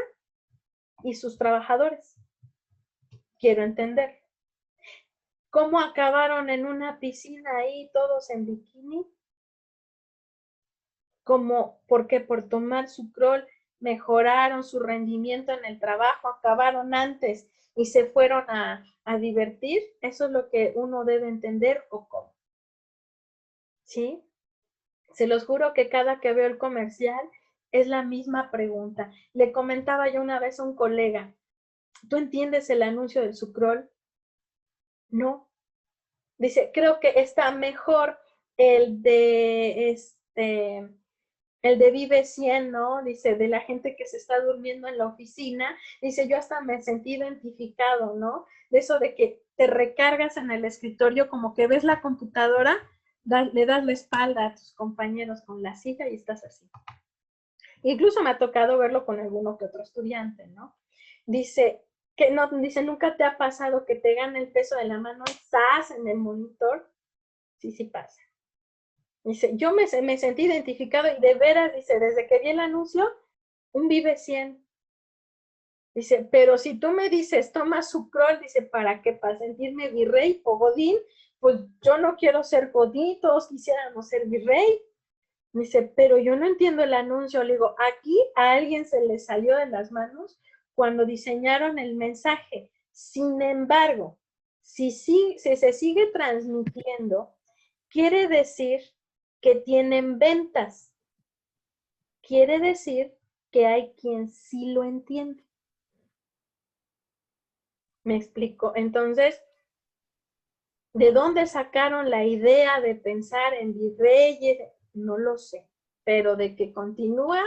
A: y sus trabajadores. Quiero entender. ¿Cómo acabaron en una piscina ahí todos en bikini? ¿Cómo? Porque por tomar Sucrol mejoraron su rendimiento en el trabajo, acabaron antes y se fueron a divertir. Eso es lo que uno debe entender o cómo. ¿Sí? Se los juro que cada que veo el comercial es la misma pregunta. Le comentaba yo una vez a un colega, ¿tú entiendes el anuncio del Sucrol? No. Dice, creo que está mejor el de el de Vive 100, ¿no? Dice, de la gente que se está durmiendo en la oficina, dice, yo hasta me sentí identificado, ¿no? De eso de que te recargas en el escritorio, como que ves la computadora, le das la espalda a tus compañeros con la silla y estás así. Incluso me ha tocado verlo con alguno que otro estudiante, ¿no? Dice, que no, dice, nunca te ha pasado que te gane el peso de la mano, estás en el monitor. Sí, sí pasa. Dice, yo me sentí identificado y de veras, dice, desde que vi el anuncio, un Vive 100. Dice, pero si tú me dices, toma Sucrol, dice, ¿para qué? ¿Para sentirme virrey o godín? Pues yo no quiero ser godín, todos quisiéramos ser virrey. Dice, pero yo no entiendo el anuncio. Le digo, aquí a alguien se le salió de las manos cuando diseñaron el mensaje. Sin embargo, si se sigue transmitiendo, quiere decir que tienen ventas. Quiere decir que hay quien sí lo entiende. ¿Me explico? Entonces, ¿de dónde sacaron la idea de pensar en virreyes? No lo sé, pero de que continúa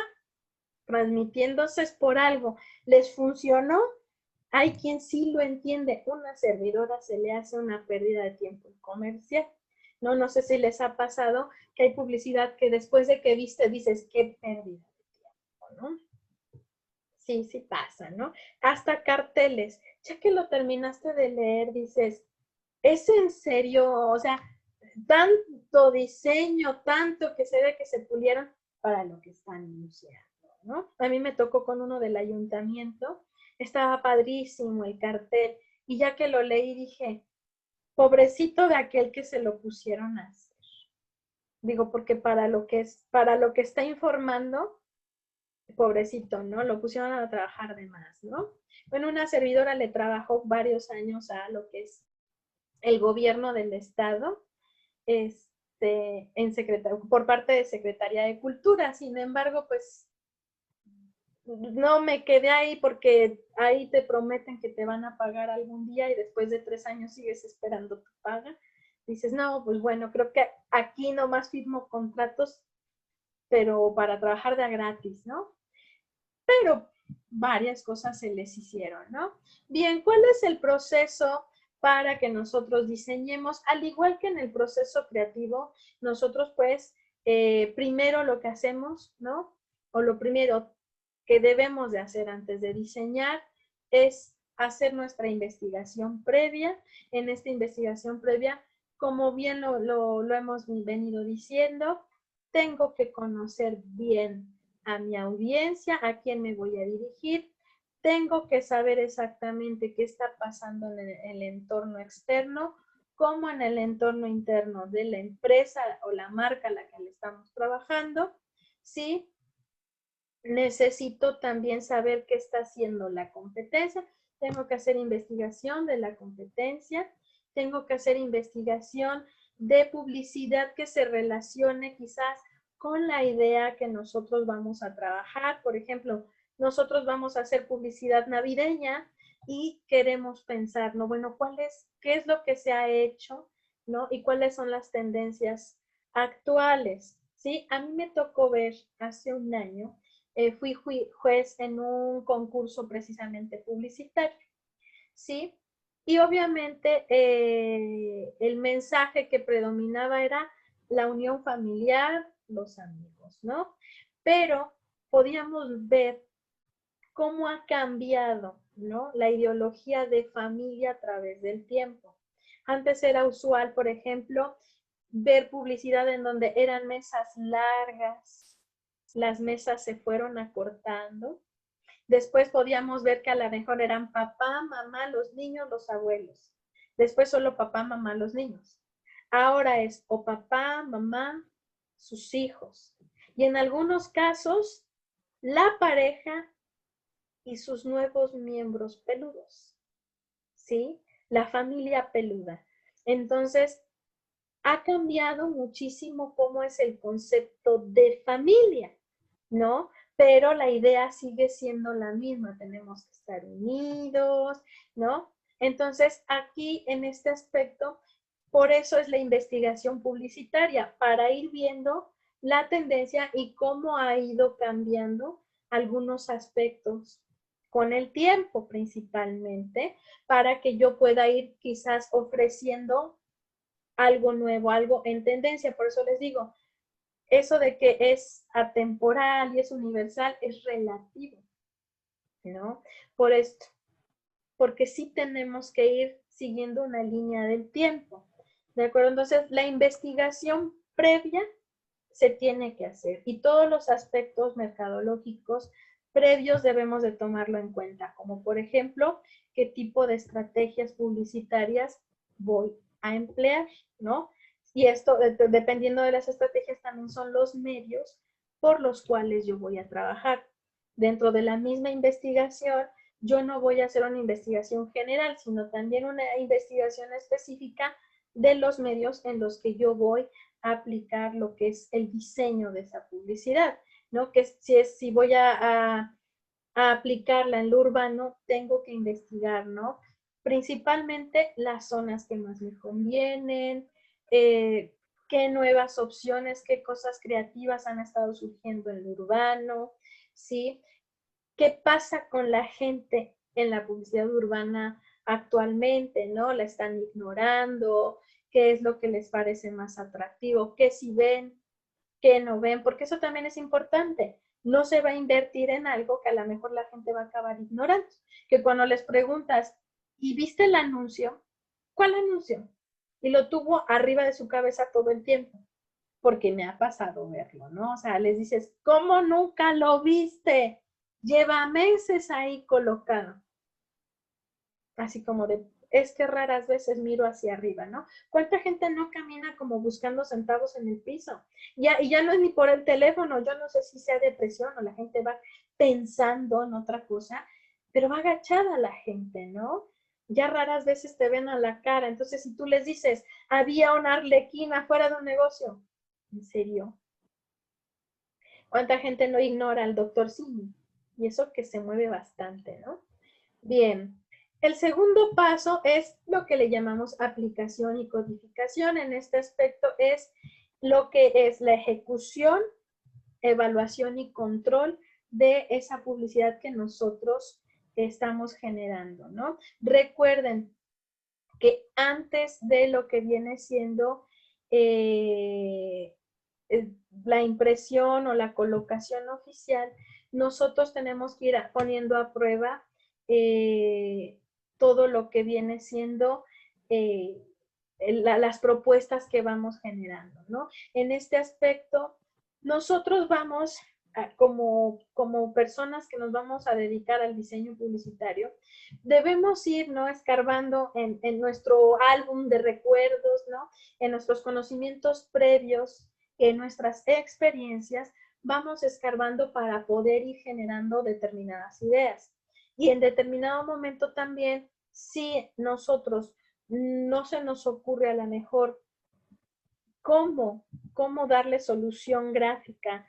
A: transmitiéndose es por algo. ¿Les funcionó? Hay quien sí lo entiende. Una servidora se le hace una pérdida de tiempo comercial. No, no sé si les ha pasado que hay publicidad que después de que viste dices, qué pérdida de tiempo, ¿no? Sí, sí pasa, ¿no? Hasta carteles. Ya que lo terminaste de leer, dices, ¿es en serio? O sea, tanto diseño, tanto que se ve que se pulieron para lo que están anunciando, ¿no? A mí me tocó con uno del ayuntamiento, estaba padrísimo el cartel, y ya que lo leí dije, pobrecito de aquel que se lo pusieron a hacer. Digo, porque para lo que está informando, pobrecito, ¿no? Lo pusieron a trabajar de más, ¿no? Bueno, una servidora le trabajó varios años a lo que es el gobierno del estado, por parte de Secretaría de Cultura. Sin embargo, pues no me quedé ahí porque ahí te prometen que te van a pagar algún día y después de 3 años sigues esperando tu paga. Dices, no, pues bueno, creo que aquí nomás firmo contratos, pero para trabajar de a gratis, ¿no? Pero varias cosas se les hicieron, ¿no? Bien, ¿cuál es el proceso para que nosotros diseñemos? Al igual que en el proceso creativo, nosotros pues primero lo que hacemos, ¿no? O lo primero que debemos de hacer antes de diseñar es hacer nuestra investigación previa. En esta investigación previa, como bien lo hemos venido diciendo, tengo que conocer bien a mi audiencia, a quién me voy a dirigir. Tengo que saber exactamente qué está pasando en el entorno externo, como en el entorno interno de la empresa o la marca a la que le estamos trabajando. ¿Sí? Necesito también saber qué está haciendo la competencia. Tengo que hacer investigación de la competencia. Tengo que hacer investigación de publicidad que se relacione quizás con la idea que nosotros vamos a trabajar. Por ejemplo, nosotros vamos a hacer publicidad navideña y queremos pensar, ¿no? Bueno, qué es lo que se ha hecho, ¿no? Y cuáles son las tendencias actuales, ¿sí? A mí me tocó ver hace un año, fui juez en un concurso precisamente publicitario, ¿sí? Y obviamente el mensaje que predominaba era la unión familiar, los amigos, ¿no? Pero podíamos ver cómo ha cambiado, ¿no? La ideología de familia a través del tiempo. Antes era usual, por ejemplo, ver publicidad en donde eran mesas largas, las mesas se fueron acortando. Después podíamos ver que a lo mejor eran papá, mamá, los niños, los abuelos. Después solo papá, mamá, los niños. Ahora es o papá, mamá, sus hijos. Y en algunos casos, la pareja y sus nuevos miembros peludos. ¿Sí? La familia peluda. Entonces, ha cambiado muchísimo cómo es el concepto de familia, ¿no? Pero la idea sigue siendo la misma, tenemos que estar unidos, ¿no? Entonces, aquí en este aspecto, Por eso es la investigación publicitaria, para ir viendo la tendencia y cómo ha ido cambiando algunos aspectos con el tiempo principalmente, para que yo pueda ir quizás ofreciendo algo nuevo, algo en tendencia. Por eso les digo, eso de que es atemporal y es universal es relativo, ¿no? Por esto, porque sí tenemos que ir siguiendo una línea del tiempo, ¿de acuerdo? Entonces, la investigación previa se tiene que hacer y todos los aspectos mercadológicos previos debemos de tomarlo en cuenta, como por ejemplo, qué tipo de estrategias publicitarias voy a emplear, ¿no? Y esto, dependiendo de las estrategias, también son los medios por los cuales yo voy a trabajar. Dentro de la misma investigación, yo no voy a hacer una investigación general, sino también una investigación específica de los medios en los que yo voy a aplicar lo que es el diseño de esa publicidad, ¿no? Que si voy a aplicarla en lo urbano, tengo que investigar, ¿no? Principalmente las zonas que más me convienen, qué nuevas opciones, qué cosas creativas han estado surgiendo en lo urbano, ¿sí? ¿Qué pasa con la gente en la publicidad urbana actualmente, ¿no? La están ignorando, qué es lo que les parece más atractivo, qué si ven, qué no ven, porque eso también es importante. No se va a invertir en algo que a lo mejor la gente va a acabar ignorando. Que cuando les preguntas, ¿y viste el anuncio? ¿Cuál anuncio? Y lo tuvo arriba de su cabeza todo el tiempo, porque me ha pasado verlo, ¿no? O sea, les dices, ¿cómo nunca lo viste? Lleva meses ahí colocado. Así como de, es que raras veces miro hacia arriba, ¿no? ¿Cuánta gente no camina como buscando centavos en el piso? Y ya no es ni por el teléfono, yo no sé si sea depresión o la gente va pensando en otra cosa, pero va agachada la gente, ¿no? Ya raras veces te ven a la cara. Entonces, si tú les dices, había una arlequina fuera de un negocio, ¿en serio? ¿Cuánta gente no ignora al doctor Simi? Y eso que se mueve bastante, ¿no? Bien, el segundo paso es lo que le llamamos aplicación y codificación. En este aspecto es lo que es la ejecución, evaluación y control de esa publicidad que nosotros estamos generando, ¿no? Recuerden que antes de lo que viene siendo eh, la impresión o la colocación oficial, nosotros tenemos que ir poniendo a prueba todo lo que viene siendo las propuestas que vamos generando, ¿no? En este aspecto, nosotros vamos, como personas que nos vamos a dedicar al diseño publicitario, debemos ir, ¿no? Escarbando en nuestro álbum de recuerdos, ¿no? En nuestros conocimientos previos, en nuestras experiencias, vamos escarbando para poder ir generando determinadas ideas. Y en determinado momento también, si nosotros no se nos ocurre a lo mejor cómo darle solución gráfica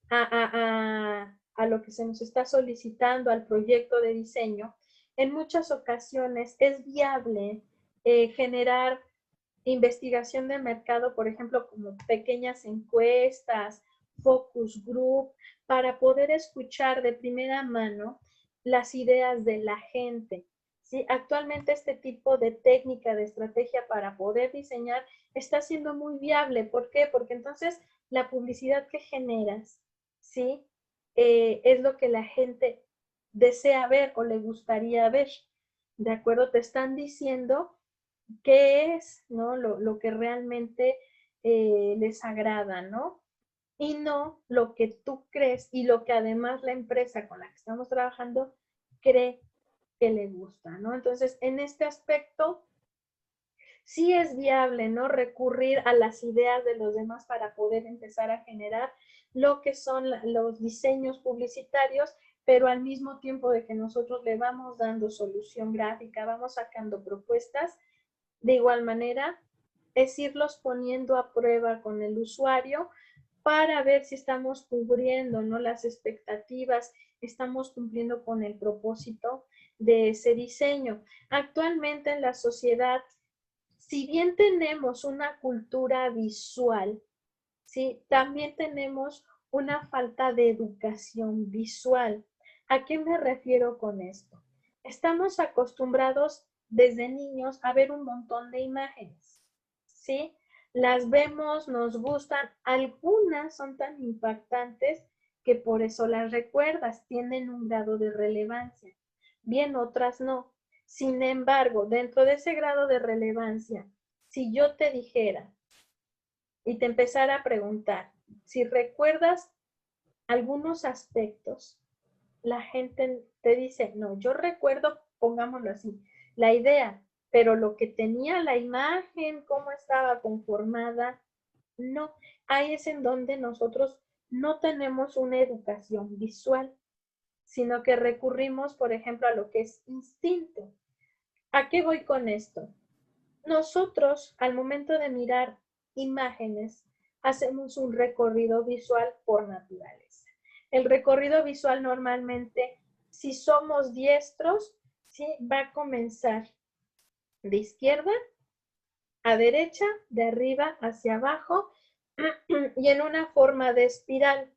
A: a lo que se nos está solicitando al proyecto de diseño, en muchas ocasiones es viable generar investigación de mercado, por ejemplo, como pequeñas encuestas, focus group, para poder escuchar de primera mano las ideas de la gente. ¿Sí? Actualmente este tipo de técnica, de estrategia para poder diseñar está siendo muy viable. ¿Por qué? Porque entonces la publicidad que generas, ¿sí? Es lo que la gente desea ver o le gustaría ver. ¿De acuerdo? Te están diciendo qué es, ¿no? Lo que realmente les agrada, ¿no? Y no lo que tú crees y lo que además la empresa con la que estamos trabajando cree que le gusta, ¿no? Entonces, en este aspecto, sí es viable, ¿no? Recurrir a las ideas de los demás para poder empezar a generar lo que son los diseños publicitarios, pero al mismo tiempo de que nosotros le vamos dando solución gráfica, vamos sacando propuestas, de igual manera, es irlos poniendo a prueba con el usuario para ver si estamos cubriendo, ¿no? Las expectativas, estamos cumpliendo con el propósito de ese diseño. Actualmente en la sociedad si bien tenemos una cultura visual, ¿sí? También tenemos una falta de educación visual. ¿A qué me refiero con esto? Estamos acostumbrados desde niños a ver un montón de imágenes, ¿sí? Las vemos, nos gustan, algunas son tan impactantes que por eso las recuerdas, tienen un grado de relevancia, bien otras no. Sin embargo, dentro de ese grado de relevancia, si yo te dijera y te empezara a preguntar si recuerdas algunos aspectos, la gente te dice, no, yo recuerdo, pongámoslo así, la idea, pero lo que tenía la imagen, cómo estaba conformada, no. Ahí es en donde nosotros no tenemos una educación visual, sino que recurrimos, por ejemplo, a lo que es instinto. ¿A qué voy con esto? Nosotros, al momento de mirar imágenes, hacemos un recorrido visual por naturaleza. El recorrido visual normalmente, si somos diestros, ¿sí? Va a comenzar de izquierda a derecha, de arriba hacia abajo y en una forma de espiral.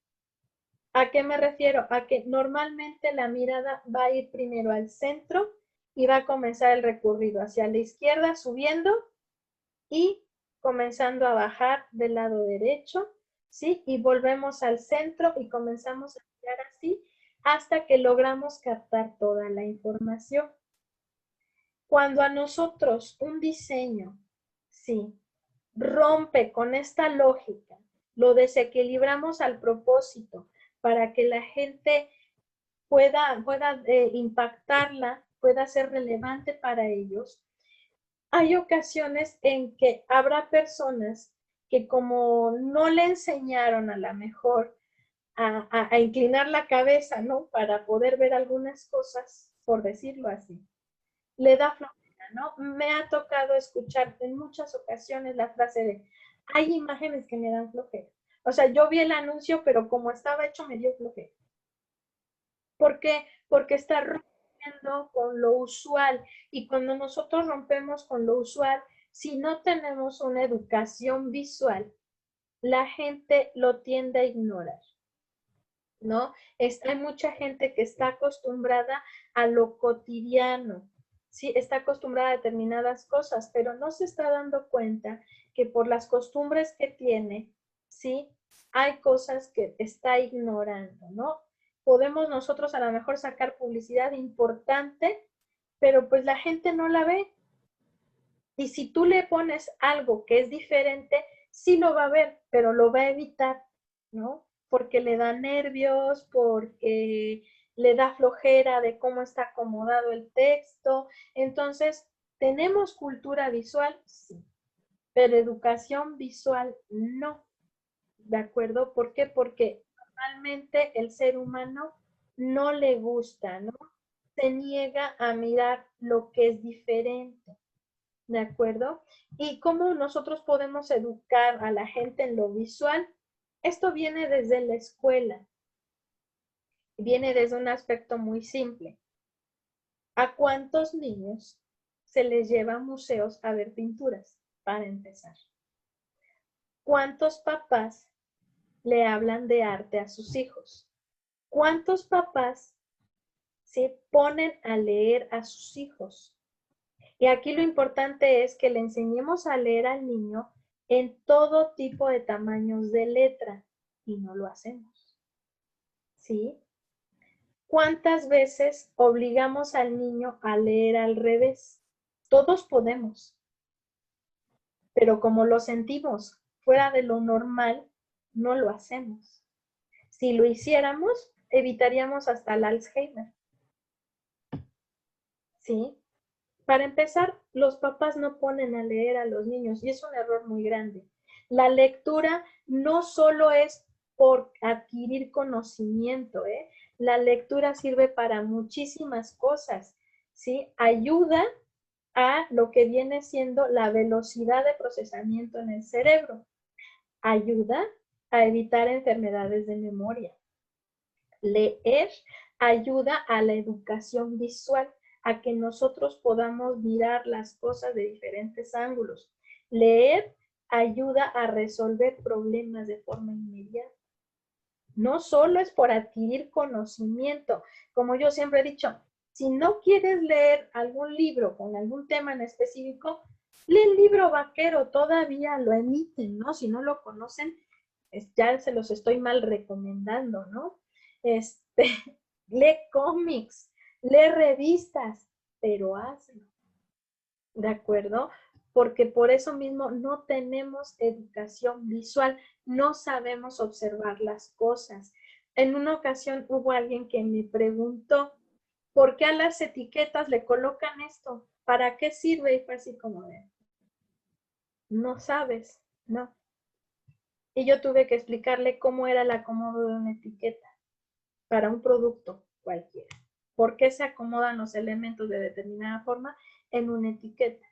A: ¿A qué me refiero? A que normalmente la mirada va a ir primero al centro y va a comenzar el recorrido hacia la izquierda, subiendo y comenzando a bajar del lado derecho, ¿sí? Y volvemos al centro y comenzamos a girar así hasta que logramos captar toda la información. Cuando a nosotros un diseño, sí, rompe con esta lógica, lo desequilibramos al propósito para que la gente pueda impactarla, pueda ser relevante para ellos. Hay ocasiones en que habrá personas que como no le enseñaron a la mejor a inclinar la cabeza, ¿no? Para poder ver algunas cosas, por decirlo así, le da flojera, ¿no? Me ha tocado escuchar en muchas ocasiones la frase de, hay imágenes que me dan flojera. O sea, yo vi el anuncio, pero como estaba hecho me dio flojera. ¿Por qué? Porque está rompiendo con lo usual. Y cuando nosotros rompemos con lo usual, si no tenemos una educación visual, la gente lo tiende a ignorar, ¿no? Hay mucha gente que está acostumbrada a lo cotidiano, ¿sí? Está acostumbrada a determinadas cosas, pero no se está dando cuenta que por las costumbres que tiene, ¿sí? Hay cosas que está ignorando, ¿no? Podemos nosotros a lo mejor sacar publicidad importante, pero pues la gente no la ve. Y si tú le pones algo que es diferente, sí lo va a ver, pero lo va a evitar, ¿no? Porque le da nervios, porque le da flojera de cómo está acomodado el texto. Entonces, ¿tenemos cultura visual? Sí, pero educación visual no. ¿De acuerdo? ¿Por qué? Porque normalmente el ser humano no le gusta, ¿no? Se niega a mirar lo que es diferente. ¿De acuerdo? ¿Y cómo nosotros podemos educar a la gente en lo visual? Esto viene desde la escuela, viene desde un aspecto muy simple. ¿A cuántos niños se les lleva a museos a ver pinturas? Para empezar. ¿Cuántos papás le hablan de arte a sus hijos? ¿Cuántos papás se ponen a leer a sus hijos? Y aquí lo importante es que le enseñemos a leer al niño en todo tipo de tamaños de letra y no lo hacemos. ¿Sí? ¿Cuántas veces obligamos al niño a leer al revés? Todos podemos, pero como lo sentimos fuera de lo normal, no lo hacemos. Si lo hiciéramos, evitaríamos hasta el Alzheimer. ¿Sí? Para empezar, los papás no ponen a leer a los niños y es un error muy grande. La lectura no solo es por adquirir conocimiento, ¿eh? La lectura sirve para muchísimas cosas, ¿sí? Ayuda a lo que viene siendo la velocidad de procesamiento en el cerebro. Ayuda a evitar enfermedades de memoria. Leer ayuda a la educación visual. a que nosotros podamos mirar las cosas de diferentes ángulos. Leer ayuda a resolver problemas de forma inmediata. No solo es por adquirir conocimiento, como yo siempre he dicho, si no quieres leer algún libro con algún tema en específico, lee el libro vaquero, todavía lo emiten, ¿no? Si no lo conocen, ya se los estoy mal recomendando, ¿no? Lee cómics, lee revistas, pero hazlo, ¿de acuerdo? Porque por eso mismo no tenemos educación visual, no sabemos observar las cosas. En una ocasión hubo alguien que me preguntó, ¿por qué a las etiquetas le colocan esto? ¿Para qué sirve? Y fue así como de, no sabes, no. Y yo tuve que explicarle cómo era el acomodo de una etiqueta para un producto cualquiera. ¿Por qué se acomodan los elementos de determinada forma en una etiqueta?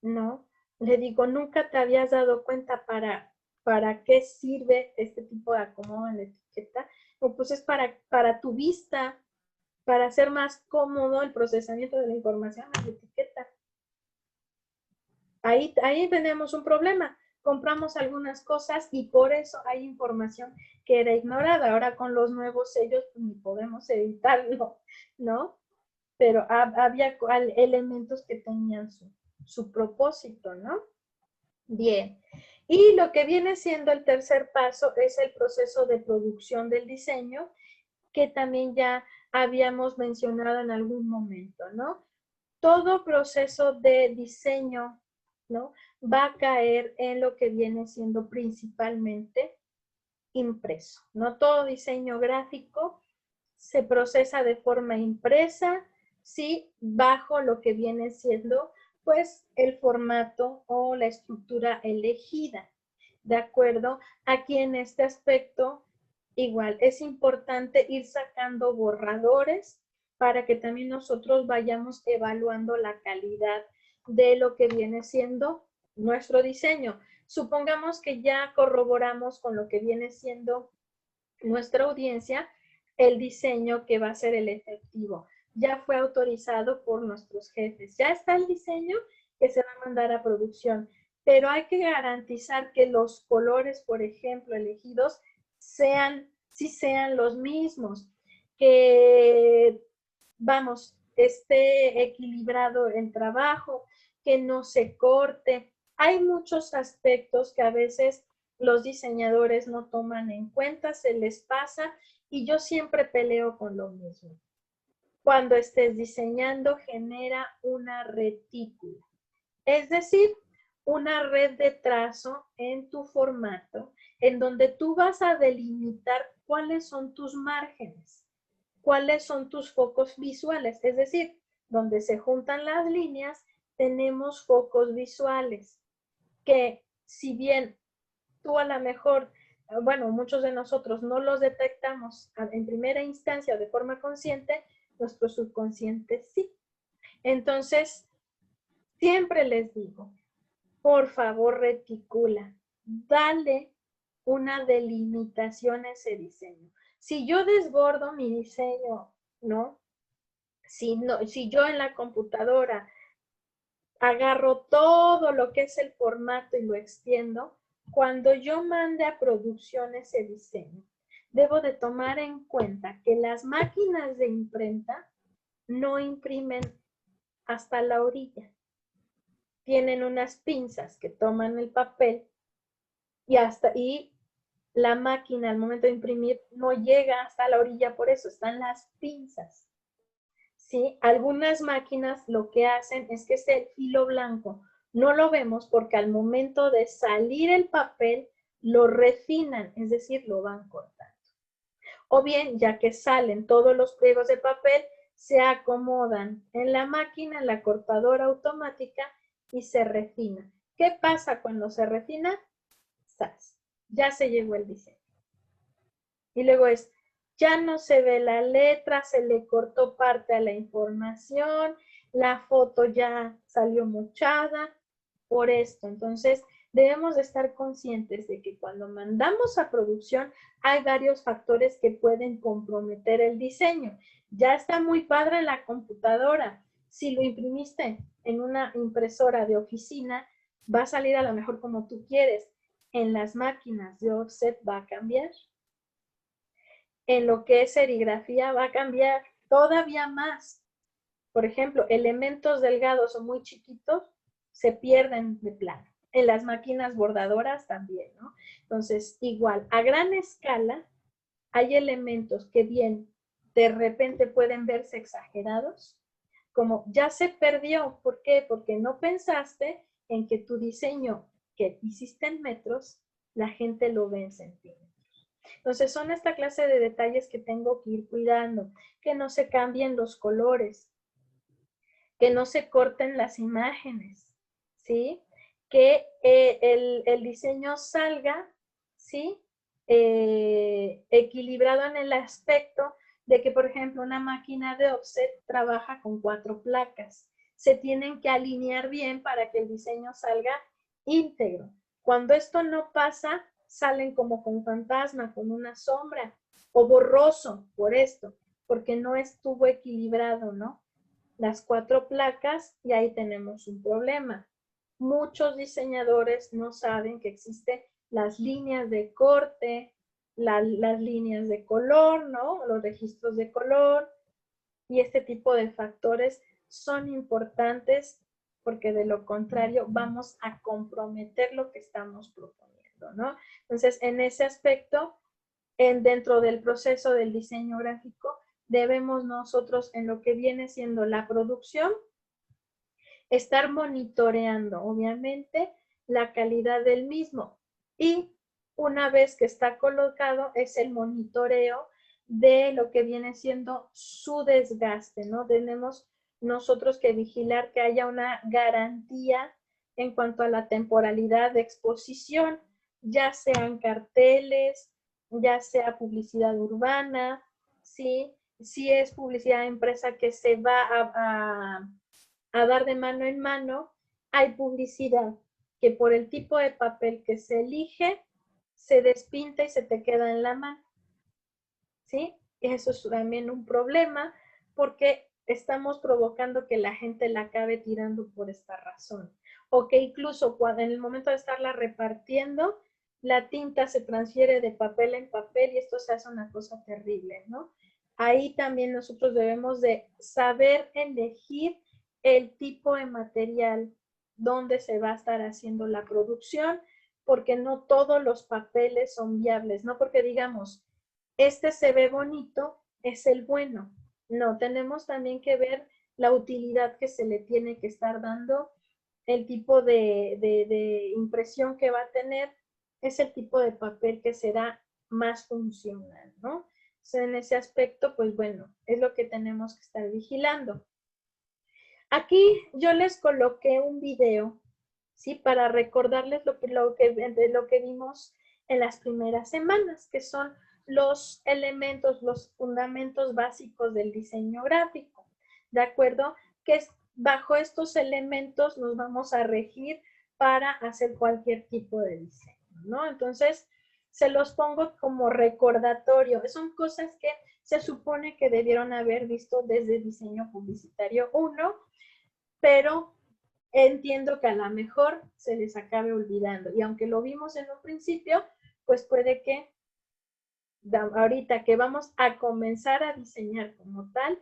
A: No, le digo, ¿nunca te habías dado cuenta para qué sirve este tipo de acomodo en la etiqueta? O pues es para tu vista, para hacer más cómodo el procesamiento de la información en la etiqueta. Ahí tenemos un problema. Compramos algunas cosas y por eso hay información que era ignorada. Ahora con los nuevos sellos pues, ni podemos evitarlo, ¿no? Pero había elementos que tenían su propósito, ¿no? Bien. Y lo que viene siendo el tercer paso es el proceso de producción del diseño, que también ya habíamos mencionado en algún momento, ¿no? Todo proceso de diseño, ¿no? Va a caer en lo que viene siendo principalmente impreso, ¿no? Todo diseño gráfico se procesa de forma impresa, sí, bajo lo que viene siendo, pues, el formato o la estructura elegida. ¿De acuerdo? Aquí en este aspecto, igual, es importante ir sacando borradores para que también nosotros vayamos evaluando la calidad de lo que viene siendo nuestro diseño. Supongamos que ya corroboramos con lo que viene siendo nuestra audiencia el diseño que va a ser el efectivo. Ya fue autorizado por nuestros jefes. Ya está el diseño que se va a mandar a producción. Pero hay que garantizar que los colores, por ejemplo, elegidos, sí sean los mismos. Que, vamos, esté equilibrado el trabajo, que no se corte. Hay muchos aspectos que a veces los diseñadores no toman en cuenta, se les pasa y yo siempre peleo con lo mismo. Cuando estés diseñando, genera una retícula, es decir, una red de trazo en tu formato en donde tú vas a delimitar cuáles son tus márgenes, cuáles son tus focos visuales, es decir, donde se juntan las líneas, tenemos focos visuales que si bien tú a lo mejor, bueno, muchos de nosotros no los detectamos en primera instancia o de forma consciente, nuestro subconsciente sí. Entonces, siempre les digo, por favor reticula, dale una delimitación a ese diseño. Si yo desbordo mi diseño, ¿no? Si yo en la computadora agarro todo lo que es el formato y lo extiendo, cuando yo mande a producción ese diseño, debo de tomar en cuenta que las máquinas de imprenta no imprimen hasta la orilla. Tienen unas pinzas que toman el papel y la máquina al momento de imprimir no llega hasta la orilla, por eso están las pinzas. ¿Sí? Algunas máquinas lo que hacen es que ese filo blanco no lo vemos porque al momento de salir el papel lo refinan, es decir, lo van cortando. O bien, ya que salen todos los pliegos de papel, se acomodan en la máquina, en la cortadora automática y se refina. ¿Qué pasa cuando se refina? ¡Zas! Ya se llegó el diseño. Y luego ya no se ve la letra, se le cortó parte a la información, la foto ya salió mochada por esto. Entonces, debemos de estar conscientes de que cuando mandamos a producción hay varios factores que pueden comprometer el diseño. Ya está muy padre la computadora, Si lo imprimiste en una impresora de oficina, va a salir a lo mejor como tú quieres. En las máquinas de offset va a cambiar. En lo que es serigrafía va a cambiar todavía más. Por ejemplo, elementos delgados o muy chiquitos se pierden de plano. En las máquinas bordadoras también, ¿no? Entonces, igual, a gran escala, hay elementos que bien de repente pueden verse exagerados, como ya se perdió. ¿Por qué? Porque no pensaste en que tu diseño que hiciste en metros, la gente lo ve en centímetros. Entonces son esta clase de detalles que tengo que ir cuidando, que no se cambien los colores, que no se corten las imágenes, ¿sí? Que el diseño salga, ¿sí? Equilibrado en el aspecto de que, por ejemplo, una máquina de offset trabaja con 4 placas. Se tienen que alinear bien para que el diseño salga íntegro. Cuando esto no pasa, salen como con fantasma, con una sombra o borroso por esto, porque no estuvo equilibrado, ¿no? Las 4 placas y ahí tenemos un problema. Muchos diseñadores no saben que existen las líneas de corte, las líneas de color, ¿no? Los registros de color y este tipo de factores son importantes porque de lo contrario vamos a comprometer lo que estamos proponiendo, ¿no? Entonces, en ese aspecto, dentro del proceso del diseño gráfico, debemos nosotros en lo que viene siendo la producción, estar monitoreando, obviamente, la calidad del mismo. Y una vez que está colocado, es el monitoreo de lo que viene siendo su desgaste, ¿no? Tenemos nosotros que vigilar que haya una garantía en cuanto a la temporalidad de exposición, ya sean carteles, ya sea publicidad urbana, ¿sí? Si es publicidad impresa que se va a dar de mano en mano, hay publicidad que por el tipo de papel que se elige, se despinta y se te queda en la mano, ¿sí? Eso es también un problema porque estamos provocando que la gente la acabe tirando por esta razón. O que incluso cuando en el momento de estarla repartiendo, la tinta se transfiere de papel en papel y esto se hace una cosa terrible, ¿no? Ahí también nosotros debemos de saber elegir el tipo de material donde se va a estar haciendo la producción, porque no todos los papeles son viables, no porque digamos, este se ve bonito, es el bueno. No, tenemos también que ver la utilidad que se le tiene que estar dando, el tipo de impresión que va a tener, es el tipo de papel que será más funcional, ¿no? Entonces, en ese aspecto, pues bueno, es lo que tenemos que estar vigilando. Aquí yo les coloqué un video, ¿sí? Para recordarles lo que vimos en las primeras semanas, que son los elementos, los fundamentos básicos del diseño gráfico, ¿de acuerdo? Que bajo estos elementos nos vamos a regir para hacer cualquier tipo de diseño, ¿no? Entonces, se los pongo como recordatorio. Son cosas que se supone que debieron haber visto desde diseño publicitario 1, pero entiendo que a lo mejor se les acabe olvidando. Y aunque lo vimos en un principio, pues puede que ahorita que vamos a comenzar a diseñar como tal,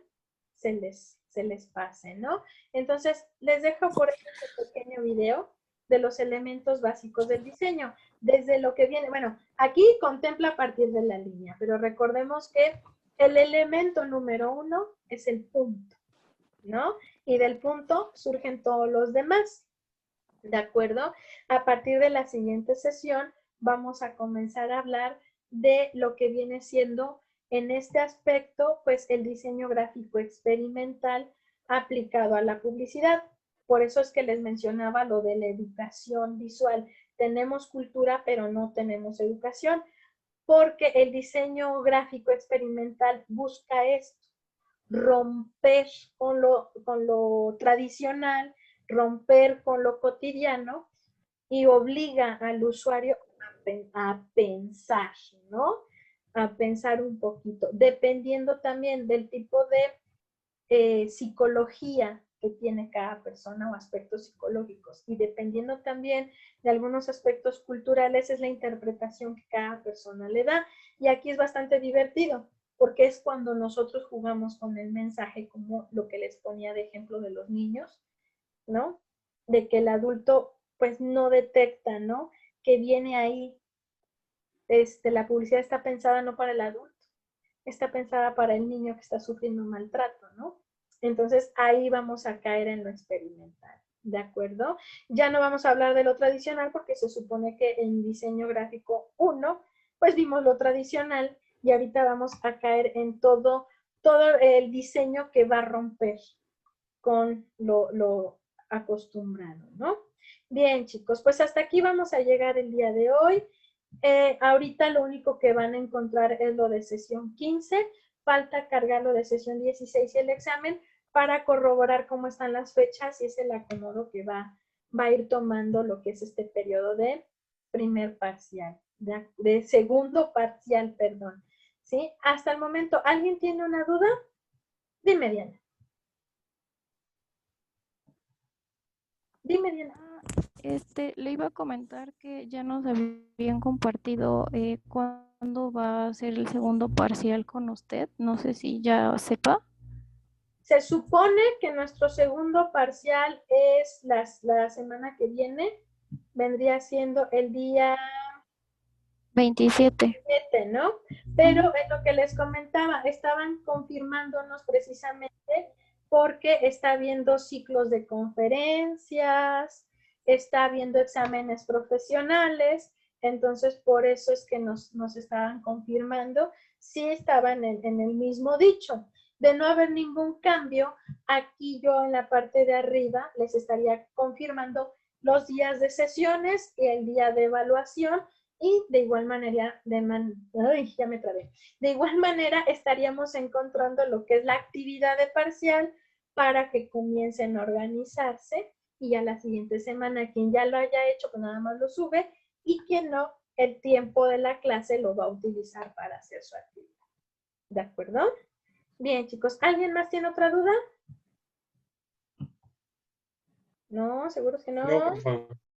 A: se les pase, ¿no? Entonces, les dejo por este pequeño video de los elementos básicos del diseño. Desde lo que viene, bueno, aquí contempla a partir de la línea, pero recordemos que el elemento número 1 es el punto, ¿no? Y del punto surgen todos los demás, ¿de acuerdo? A partir de la siguiente sesión vamos a comenzar a hablar de lo que viene siendo en este aspecto, pues el diseño gráfico experimental aplicado a la publicidad. Por eso es que les mencionaba lo de la educación visual. Tenemos cultura, pero no tenemos educación, porque el diseño gráfico experimental busca esto, romper con lo tradicional, romper con lo cotidiano y obliga al usuario a pensar, ¿no? A pensar un poquito, dependiendo también del tipo de psicología que tiene cada persona o aspectos psicológicos. Y dependiendo también de algunos aspectos culturales, es la interpretación que cada persona le da. Y aquí es bastante divertido, porque es cuando nosotros jugamos con el mensaje, como lo que les ponía de ejemplo de los niños, ¿no? De que el adulto pues no detecta, ¿no? Que viene ahí, la publicidad está pensada no para el adulto, está pensada para el niño que está sufriendo maltrato, ¿no? Entonces ahí vamos a caer en lo experimental, ¿de acuerdo? Ya no vamos a hablar de lo tradicional porque se supone que en diseño gráfico 1, pues vimos lo tradicional y ahorita vamos a caer en todo el diseño que va a romper con lo acostumbrado, ¿no? Bien, chicos, pues hasta aquí vamos a llegar el día de hoy. Ahorita lo único que van a encontrar es lo de sesión 15. Falta cargar lo de sesión 16 y el examen para corroborar cómo están las fechas y es el acomodo que va a ir tomando lo que es este periodo de primer parcial, de segundo parcial, perdón. ¿Sí? Hasta el momento, ¿alguien tiene una duda? Dime, Diana. Dime, Diana.
B: Le iba a comentar que ya nos habían compartido cuándo va a ser el segundo parcial con usted. No sé si ya sepa.
A: Se supone que nuestro segundo parcial es la semana que viene. Vendría siendo el día
B: 27.
A: 7, ¿no? Pero en lo que les comentaba, estaban confirmándonos precisamente porque está habiendo ciclos de conferencias, está habiendo exámenes profesionales, entonces por eso es que nos estaban confirmando si estaban en el mismo dicho. De no haber ningún cambio, aquí yo en la parte de arriba les estaría confirmando los días de sesiones y el día de evaluación y de igual manera, ya me trabé. De igual manera estaríamos encontrando lo que es la actividad de parcial para que comiencen a organizarse y ya la siguiente semana quien ya lo haya hecho, pues nada más lo sube y quien no, el tiempo de la clase lo va a utilizar para hacer su actividad. ¿De acuerdo? Bien, chicos, ¿alguien más tiene otra duda? No, seguros que no.
C: No, por favor.